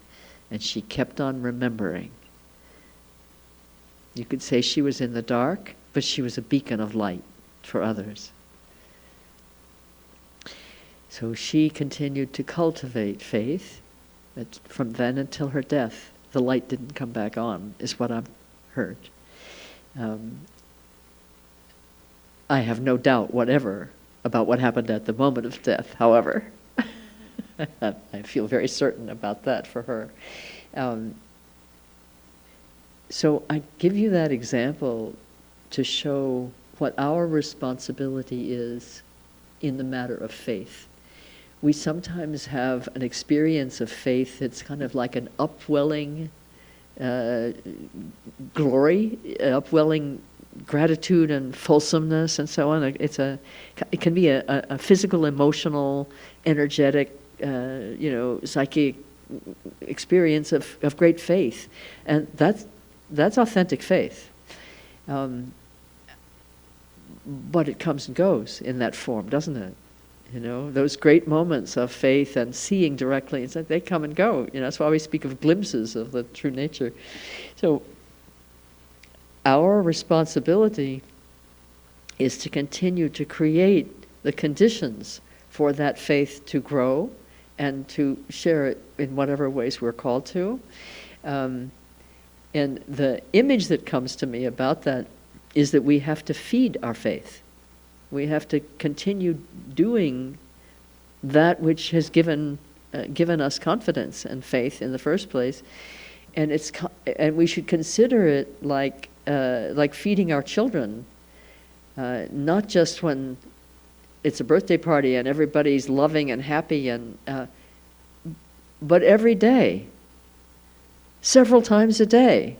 And she kept on remembering. You could say she was in the dark, but she was a beacon of light for others. So she continued to cultivate faith from then until her death. The light didn't come back on, is what I've heard. I have no doubt whatever about what happened at the moment of death, however. I feel very certain about that for her. So I give you that example to show what our responsibility is in the matter of faith. We sometimes have an experience of faith that's kind of like an upwelling glory, upwelling gratitude and fulsomeness and so on. It can be a physical, emotional, energetic, psychic experience of great faith, and that's authentic faith. But it comes and goes in that form, doesn't it? Those great moments of faith and seeing directly, they come and go. That's why we speak of glimpses of the true nature. So our responsibility is to continue to create the conditions for that faith to grow and to share it in whatever ways we're called to. And the image that comes to me about that is that we have to feed our faith. We have to continue doing that which has given us confidence and faith in the first place, and we should consider it like feeding our children, not just when it's a birthday party and everybody's loving and happy, but every day, several times a day.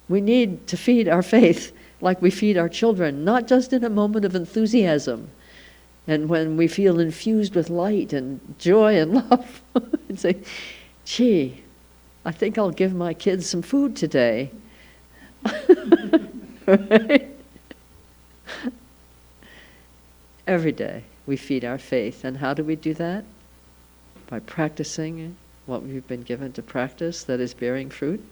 We need to feed our faith like we feed our children, not just in a moment of enthusiasm and when we feel infused with light and joy and love, and say, gee, I think I'll give my kids some food today. Right? Every day we feed our faith. And how do we do that? By practicing what we've been given to practice that is bearing fruit,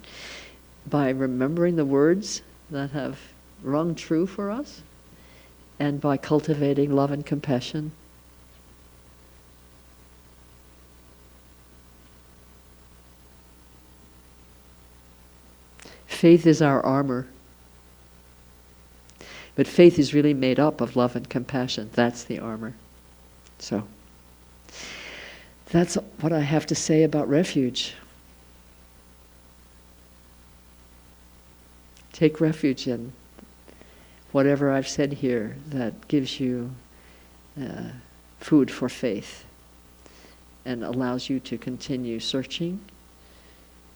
by remembering the words that have rung true for us, and by cultivating love and compassion. Faith is our armor. But faith is really made up of love and compassion. That's the armor. So, that's what I have to say about refuge. Take refuge in whatever I've said here that gives you food for faith and allows you to continue searching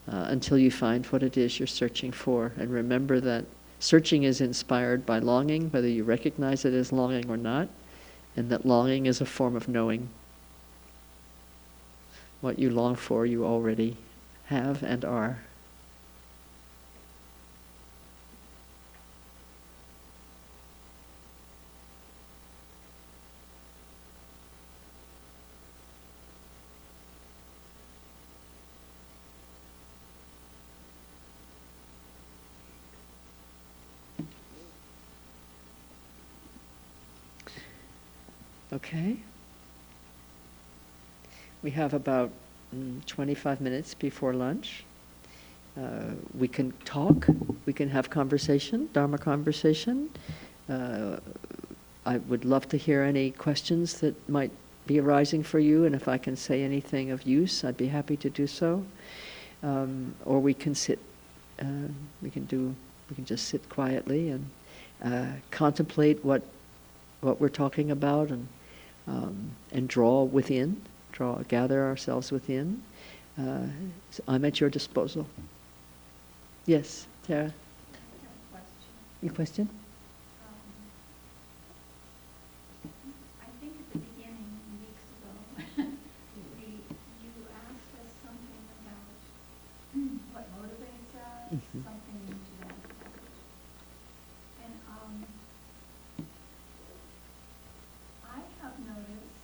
until you find what it is you're searching for. And remember that searching is inspired by longing, whether you recognize it as longing or not, and that longing is a form of knowing. What you long for, you already have and are. Okay. We have about 25 minutes before lunch. We can talk, we can have conversation, Dharma conversation. I would love to hear any questions that might be arising for you, and if I can say anything of use, I'd be happy to do so. Or we can sit, we can just sit quietly and contemplate what we're talking about, and draw within, gather ourselves within. So I'm at your disposal. Yes, Tara? I have a question. Your question? I think at the beginning, weeks ago, you asked us something about what motivates us, Mhm. something to that effect. And I have noticed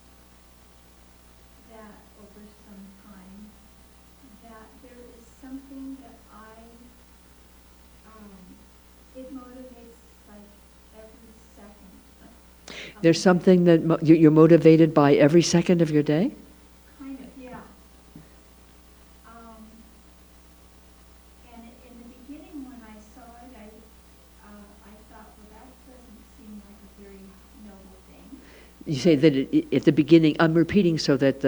that over some time, that there is something that it motivates like every second. There's something that you're motivated by every second of your day? Kind of, yeah. And in the beginning when I saw it, I thought, well, that doesn't seem like a very noble thing. You say that at the beginning, I'm repeating so that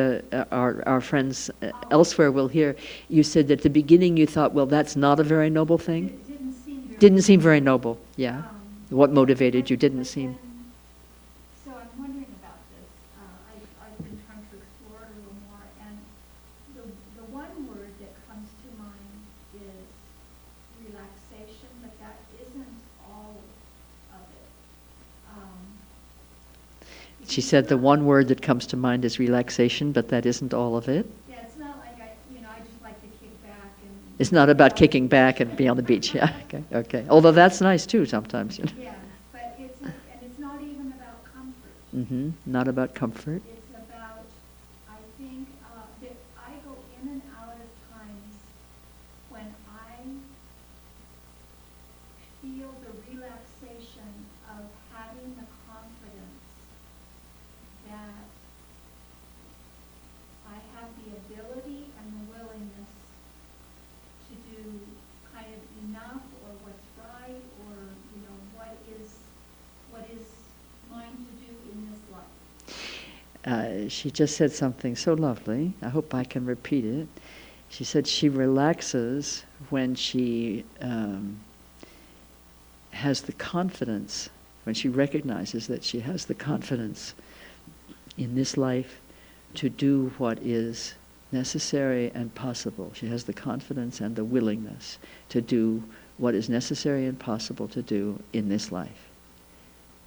our friends elsewhere will hear. You said that at the beginning you thought, well, that's not a very noble thing? It Didn't seem very noble, yeah. Um, What motivated you but didn't seem. So I'm wondering about this. I've been trying to explore it a little more, and the one word that comes to mind is relaxation, but that isn't all of it. She said the one word that comes to mind is relaxation, but that isn't all of it. Yeah, it's not like I just like to kick back and. It's not about kicking back and be on the beach, yeah, okay. Although that's nice too sometimes. Yeah, but it's not even about comfort. Not about comfort. It's about, I think, that I go in and out of times when I feel the relaxation of having the confidence that I have the ability and the willingness to do kind of enough, or what's right, or, what is mine to do in this life. She just said something so lovely. I hope I can repeat it. She said she relaxes when she has the confidence, when she recognizes that she has the confidence in this life to do what is necessary and possible. She has the confidence and the willingness to do what is necessary and possible to do in this life.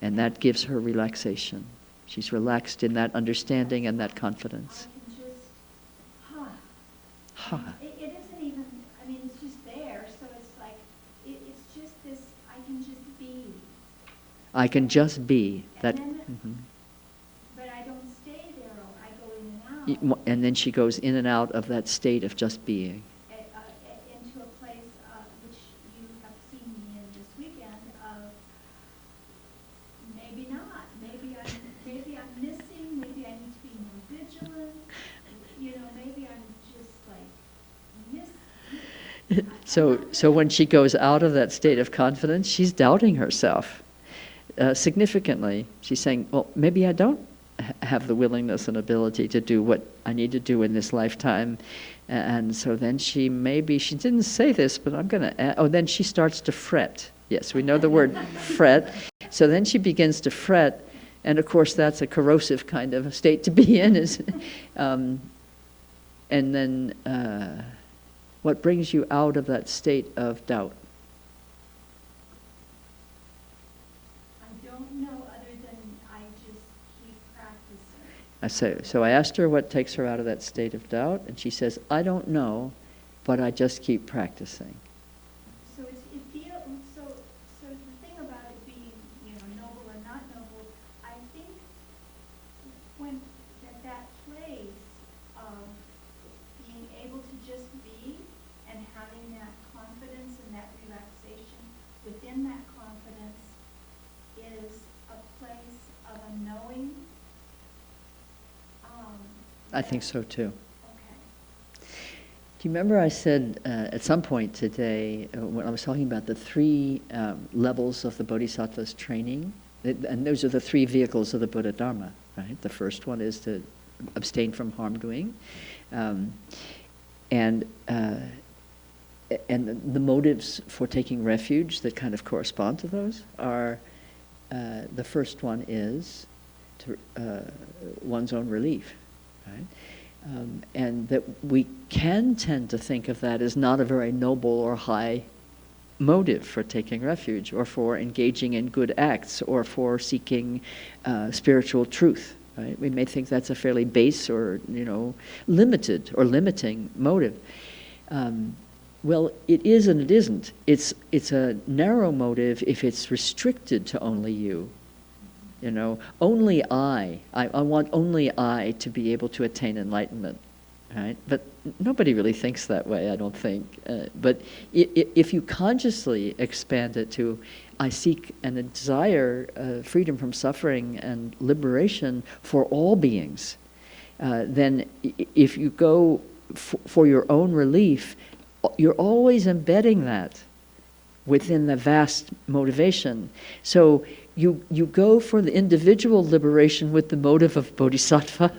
And that gives her relaxation. She's relaxed in that understanding and that confidence. I can just, Ha. It isn't even, I mean, it's just there, so it's like, it's just this, I can just be. I can just be. That. And then, Mhm. but I don't stay there, I go in and out. And then she goes in and out of that state of just being. Into a place which you have seen me in this weekend of maybe not, maybe I'm missing, maybe I need to be more vigilant, maybe I'm just like missing. So when she goes out of that state of confidence, she's doubting herself significantly. She's saying, well, maybe I don't have the willingness and ability to do what I need to do in this lifetime. And so then she didn't say this, but I'm going to, then she starts to fret. Yes, we know the word fret. So then she begins to fret, and of course that's a corrosive kind of a state to be in. And then what brings you out of that state of doubt? I don't know, other than I just keep practicing. So I asked her what takes her out of that state of doubt, and she says, I don't know, but I just keep practicing. So so the thing about it being, noble or not noble, I think when that place of being able to just be and having that confidence and that relaxation within that confidence is a place of a knowing. I think so too. Okay. Do you remember I said at some point today, when I was talking about the three levels of the Bodhisattva's training, and those are the three vehicles of the Buddha Dharma, right? The first one is to abstain from harm doing. And the motives for taking refuge that kind of correspond to those are, the first one is to one's own relief, right? And that we can tend to think of that as not a very noble or high motive for taking refuge, or for engaging in good acts, or for seeking spiritual truth. Right? We may think that's a fairly base or limited or limiting motive. Well, it is and it isn't. It's a narrow motive if it's restricted to only you. Only I want only I to be able to attain enlightenment, right? But nobody really thinks that way, I don't think. But if you consciously expand it to, I seek and desire freedom from suffering and liberation for all beings, then if you go for your own relief, you're always embedding that within the vast motivation. So you go for the individual liberation with the motive of bodhisattva.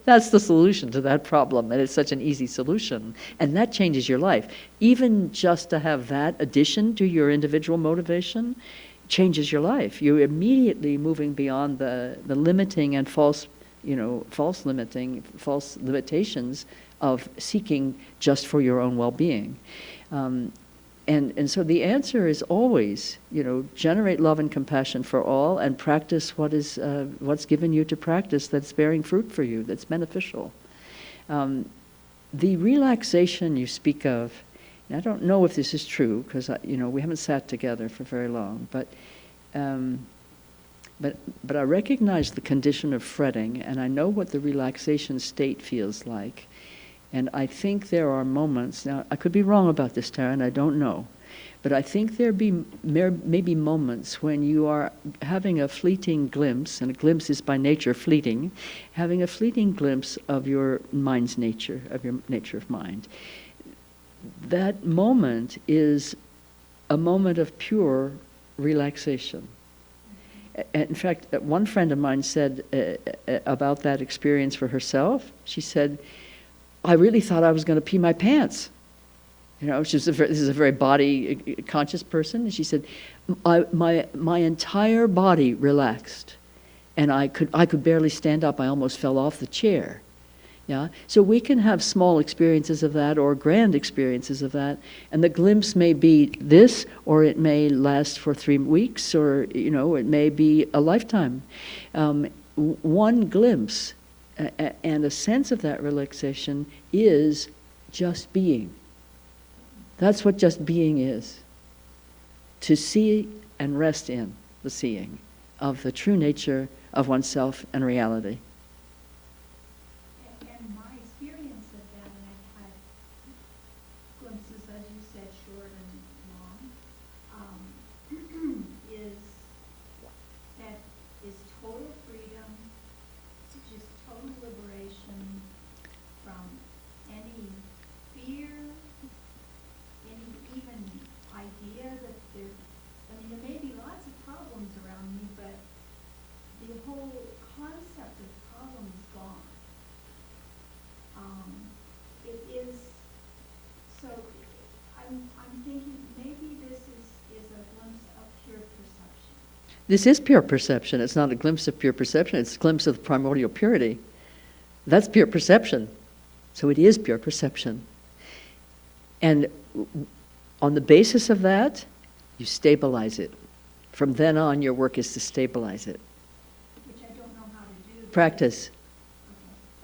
That's the solution to that problem, and it's such an easy solution. And that changes your life. Even just to have that addition to your individual motivation changes your life. You're immediately moving beyond the limiting and false limitations of seeking just for your own well-being. And so the answer is always, generate love and compassion for all, and practice what's given you to practice that's bearing fruit for you, that's beneficial. The relaxation you speak of, and I don't know if this is true because we haven't sat together for very long, but I recognize the condition of fretting, and I know what the relaxation state feels like. And I think there are moments, now I could be wrong about this, Tara, and I don't know, but I think there may be moments when you are having a fleeting glimpse, and a glimpse is by nature fleeting, having a fleeting glimpse of your mind's nature, of your nature of mind. That moment is a moment of pure relaxation. In fact, one friend of mine said about that experience for herself, she said, I really thought I was going to pee my pants. You know, this is a very body conscious person. And she said, my entire body relaxed, and I could barely stand up. I almost fell off the chair. Yeah, so we can have small experiences of that or grand experiences of that, and the glimpse may be this, or it may last for 3 weeks, or it may be a lifetime. One glimpse and a sense of that relaxation is just being. That's what just being is. To see and rest in the seeing of the true nature of oneself and reality. And my experience of that, and I've had glimpses, as you said, short and long, is that is total freedom, just total liberation from any fear, any even idea that there may be lots of problems around me, but the whole concept of problem is gone. It is, so I'm thinking maybe this is a glimpse of pure perception. This is pure perception. It's not a glimpse of pure perception. It's a glimpse of primordial purity. That's pure perception. So it is pure perception. And on the basis of that, you stabilize it. From then on, your work is to stabilize it. Which I don't know how to do. Practice.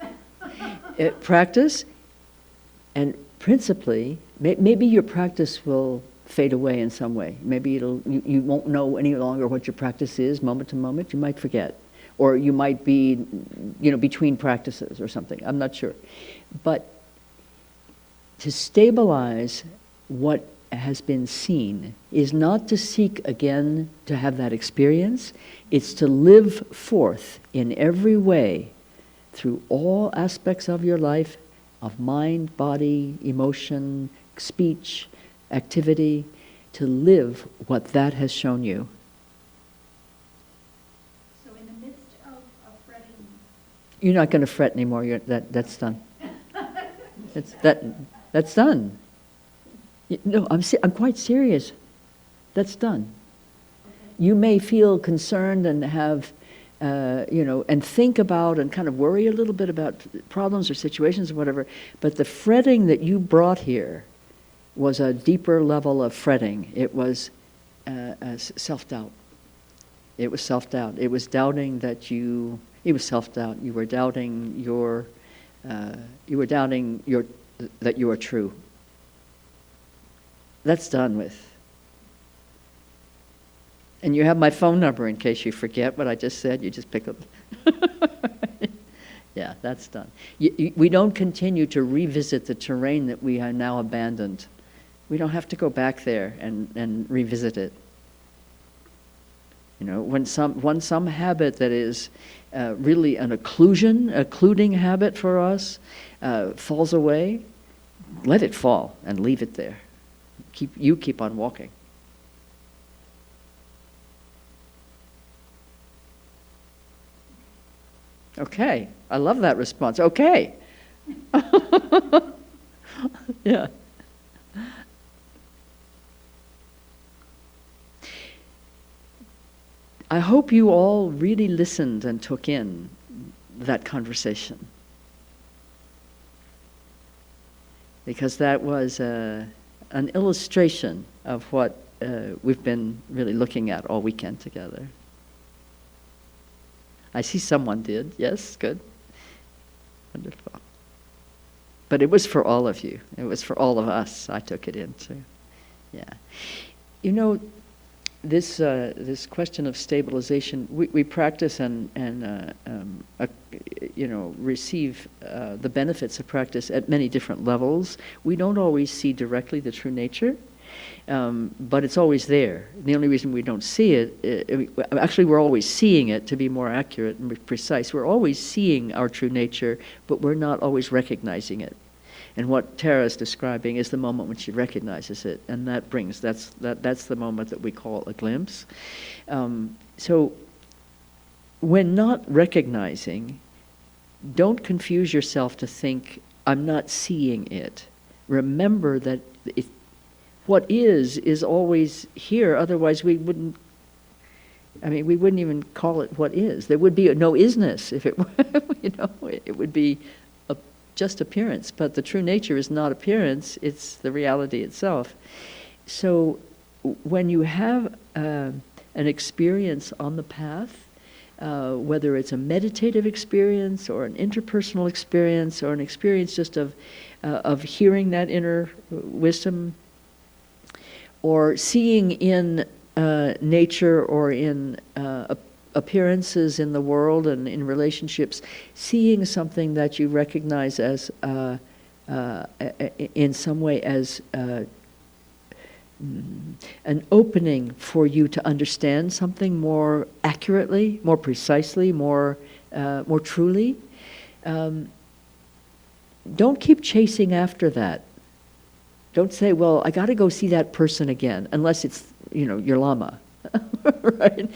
Okay. Practice, and principally, maybe your practice will fade away in some way. Maybe you won't know any longer what your practice is, moment to moment. You might forget. Or you might be, between practices or something. I'm not sure. But to stabilize what has been seen is not to seek again to have that experience. It's to live forth in every way through all aspects of your life, of mind, body, emotion, speech, activity, to live what that has shown you. So in the midst of fretting. You're not going to fret anymore. That's done. That's done. No, I'm quite serious. That's done. Okay. You may feel concerned and have, and think about and kind of worry a little bit about problems or situations or whatever, but the fretting that you brought here was a deeper level of fretting. It was self-doubt. It was self-doubt. It was doubting that it was self-doubt. You were doubting that you are true. That's done with. And you have my phone number in case you forget what I just said. You just pick up. Yeah, that's done. We don't continue to revisit the terrain that we have now abandoned. We don't have to go back there and revisit it. When some habit that is really an occluding habit for us falls away, let it fall and leave it there. Keep on walking. Okay, I love that response. Okay. Yeah. I hope you all really listened and took in that conversation, because that was an illustration of what we've been really looking at all weekend together. I see someone did. Yes, good. Wonderful. But it was for all of you. It was for all of us. I took it into. Yeah. This question of stabilization, we practice and receive the benefits of practice at many different levels. We don't always see directly the true nature, but it's always there. The only reason we don't see it, actually we're always seeing it, to be more accurate and precise. We're always seeing our true nature, but we're not always recognizing it. And what Tara is describing is the moment when she recognizes it, and that's the moment that we call a glimpse. So when not recognizing, don't confuse yourself to think, I'm not seeing it. Remember that what is always here. Otherwise, we wouldn't even call it what is. There would be no isness if it were, it would be just appearance. But the true nature is not appearance, it's the reality itself. So when you have an experience on the path, whether it's a meditative experience or an interpersonal experience or an experience just of hearing that inner wisdom, or seeing in nature or in appearances in the world and in relationships, seeing something that you recognize as in some way as an opening for you to understand something more accurately, more precisely, more truly. Don't keep chasing after that. Don't say, well, I got to go see that person again, unless it's, your Lama, right?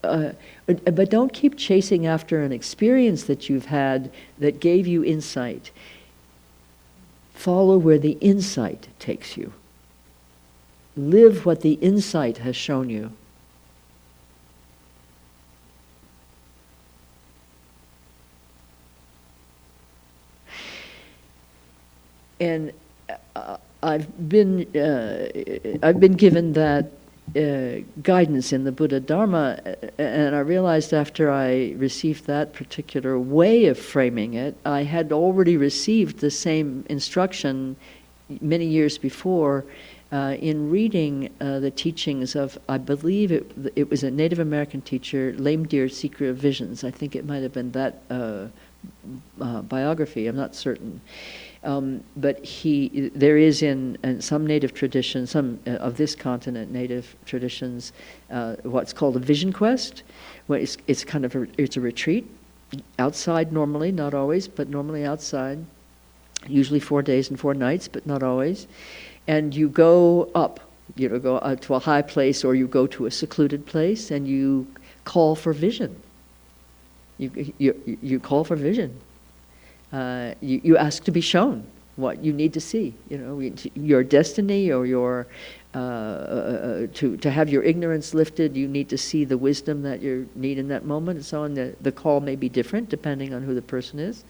But don't keep chasing after an experience that you've had that gave you insight. Follow where the insight takes you. Live what the insight has shown you. And I've been given that guidance in the Buddha Dharma, and I realized after I received that particular way of framing it, I had already received the same instruction many years before in reading the teachings of, I believe it was a Native American teacher, Lame Deer, Seeker of Visions. I think it might have been that biography, I'm not certain. But there is in some native traditions, some of this continent native traditions, what's called a vision quest. Where it's kind of it's a retreat, outside normally, not always, but normally outside, usually 4 days and 4 nights, but not always. And you go up, go to a high place, or you go to a secluded place, and you call for vision. You call for vision. You ask to be shown what you need to see, your destiny or your to have your ignorance lifted. You need to see the wisdom that you need in that moment, and so on. The call may be different depending on who the person is,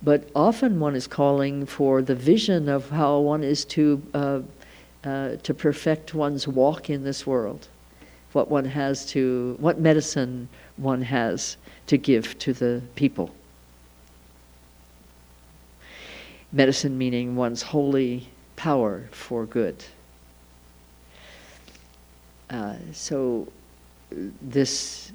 but often one is calling for the vision of how one is to perfect one's walk in this world, what medicine one has to give to the people. Medicine meaning one's holy power for good. So this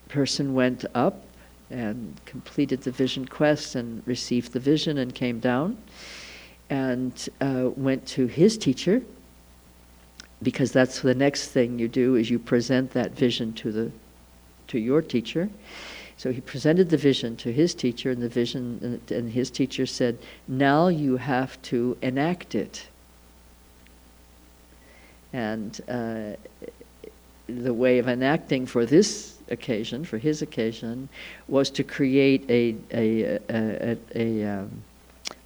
person went up and completed the vision quest and received the vision and came down and went to his teacher, because that's the next thing you do, is you present that vision to your teacher. So he presented the vision to his teacher, and his teacher said, now you have to enact it. And the way of enacting for this occasion, for his occasion, was to create a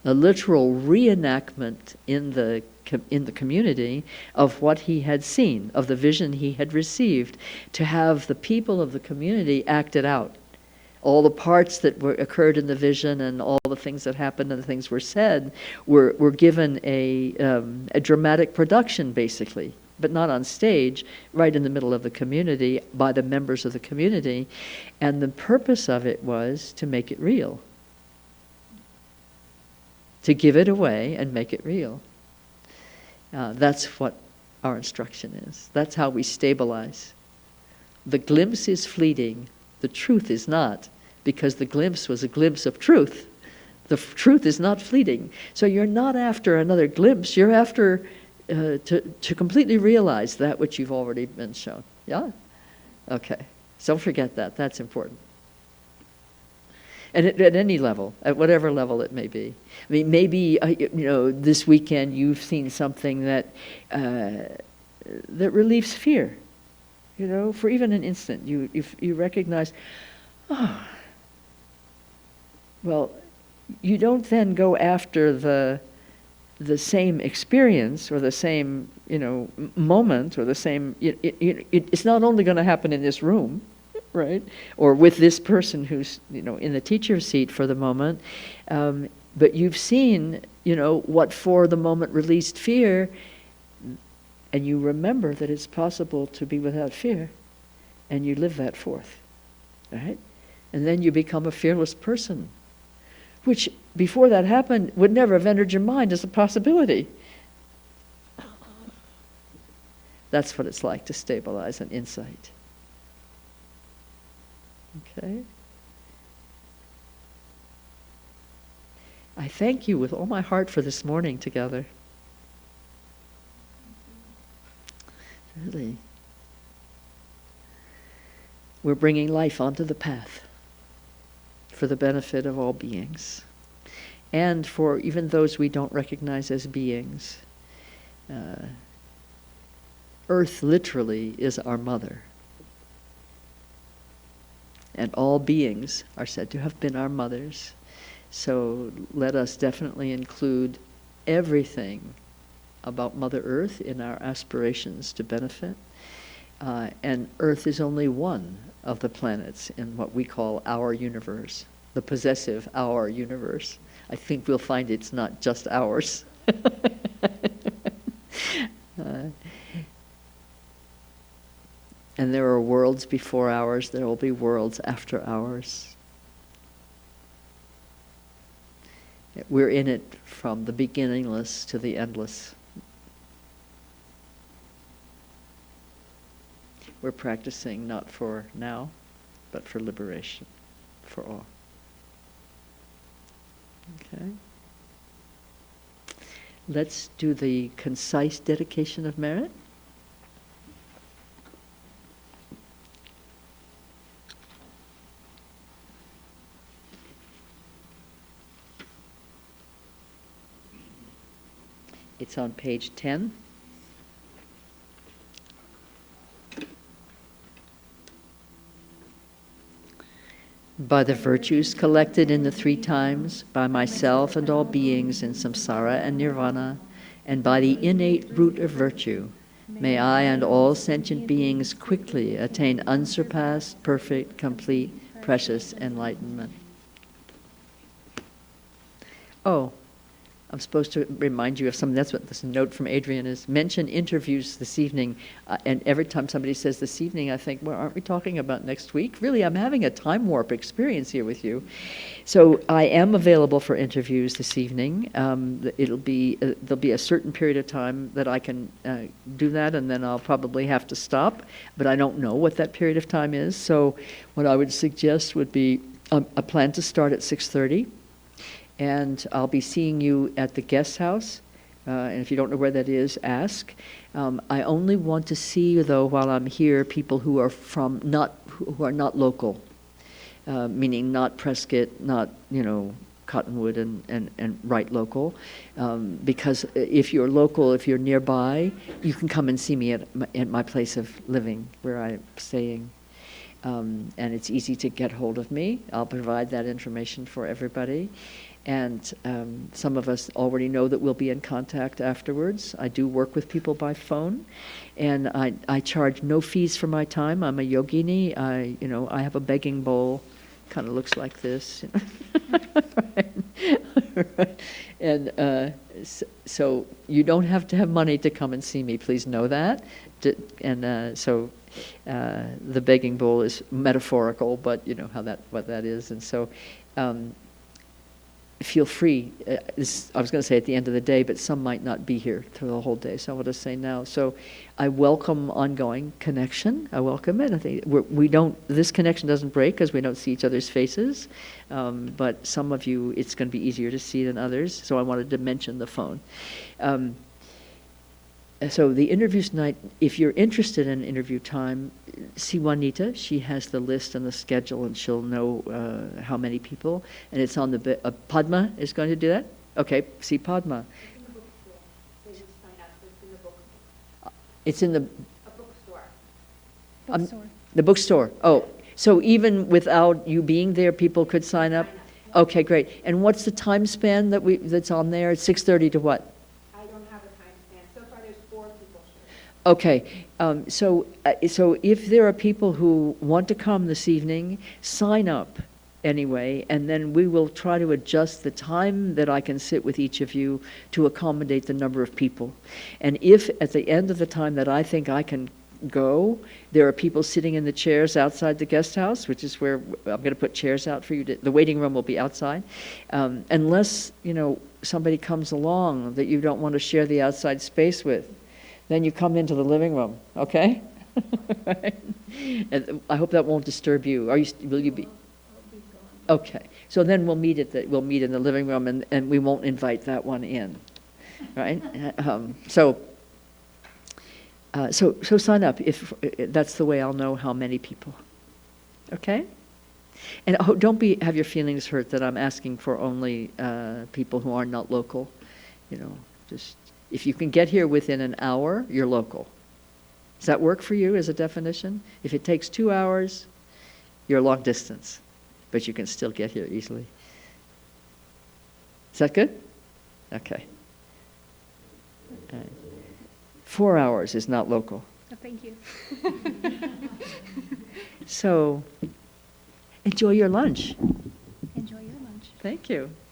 literal reenactment in the community of what he had seen, of the vision he had received, to have the people of the community act it out. All the parts that occurred in the vision and all the things that happened and the things were said were given a dramatic production, basically, but not on stage, right in the middle of the community by the members of the community. And the purpose of it was to make it real, to give it away and make it real. That's what our instruction is. That's how we stabilize. The glimpse is fleeting. The truth is not, because the glimpse was a glimpse of truth. The truth is not fleeting. So you're not after another glimpse. You're after to completely realize that which you've already been shown. Yeah? Okay. Don't forget that. That's important. And at any level, at whatever level it may be. I mean, maybe this weekend you've seen something that relieves fear. For even an instant, you recognize, well, you don't then go after the the same experience or the same, moment or the same, it's not only going to happen in this room, right? Or with this person who's, in the teacher's seat for the moment. But you've seen, what for the moment released fear, and you remember that it's possible to be without fear, and you live that forth, right? And then you become a fearless person, which before that happened would never have entered your mind as a possibility. That's what it's like to stabilize an insight. Okay? I thank you with all my heart for this morning together. Really. We're bringing life onto the path for the benefit of all beings, and for even those we don't recognize as beings. Earth literally is our mother, and all beings are said to have been our mothers. So let us definitely include everything about Mother Earth in our aspirations to benefit. And Earth is only one of the planets in what we call our universe, the possessive our universe. I think we'll find it's not just ours. And there are worlds before ours, there will be worlds after ours. We're in it from the beginningless to the endless. We're practicing not for now, but for liberation, for all. Okay? Let's do the concise dedication of merit. It's on page 10. By the virtues collected in the 3 times, by myself and all beings in samsara and nirvana, and by the innate root of virtue, may I and all sentient beings quickly attain unsurpassed, perfect, complete, precious enlightenment. Oh, I'm supposed to remind you of something. That's what this note from Adrian is. Mention interviews this evening. And every time somebody says this evening, I think, well, aren't we talking about next week? Really, I'm having a time warp experience here with you. So I am available for interviews this evening. There'll be a certain period of time that I can do that, and then I'll probably have to stop. But I don't know what that period of time is. So what I would suggest would be a plan to start at 6:30. And I'll be seeing you at the guest house. And if you don't know where that is, ask. I only want to see, though, while I'm here, people who are who are not local, meaning not Prescott, not Cottonwood and right local. Because if you're local, if you're nearby, you can come and see me at my place of living where I'm staying. And it's easy to get hold of me. I'll provide that information for everybody. And some of us already know that we'll be in contact afterwards. I do work with people by phone, and I charge no fees for my time. I'm a yogini. I have a begging bowl, kind of looks like this. Right. And so you don't have to have money to come and see me. Please know that. So the begging bowl is metaphorical, but you know what that is, and so. Feel free. I was going to say at the end of the day, but some might not be here through the whole day, so I want to say now. So I welcome ongoing connection. I welcome it. I think this connection doesn't break because we don't see each other's faces, but some of you, it's going to be easier to see than others, so I wanted to mention the phone. So the interviews tonight, if you're interested in interview time, see Juanita. She has the list and the schedule, and she'll know how many people. And it's on the Padma is going to do that? Okay, see Padma. It's in the bookstore. The bookstore. Oh, so even without you being there, people could sign up? Okay, great. And what's the time span that's on there? It's 6:30 to what? Okay, so if there are people who want to come this evening, sign up anyway, and then we will try to adjust the time that I can sit with each of you to accommodate the number of people. And if at the end of the time that I think I can go, there are people sitting in the chairs outside the guest house, which is where I'm going to put chairs out for you. The waiting room will be outside, unless somebody comes along that you don't want to share the outside space with. Then you come into the living room, okay? Right? And I hope that won't disturb you. Will you be? Okay. So then we'll meet in the living room, and we won't invite that one in, right? So sign up if that's the way I'll know how many people. Okay? And don't have your feelings hurt that I'm asking for only people who are not local. Just. If you can get here within an hour, you're local. Does that work for you as a definition? If it takes 2 hours, you're long distance, but you can still get here easily. Is that good? Okay. 4 hours is not local. Oh, thank you. So, enjoy your lunch. Enjoy your lunch. Thank you.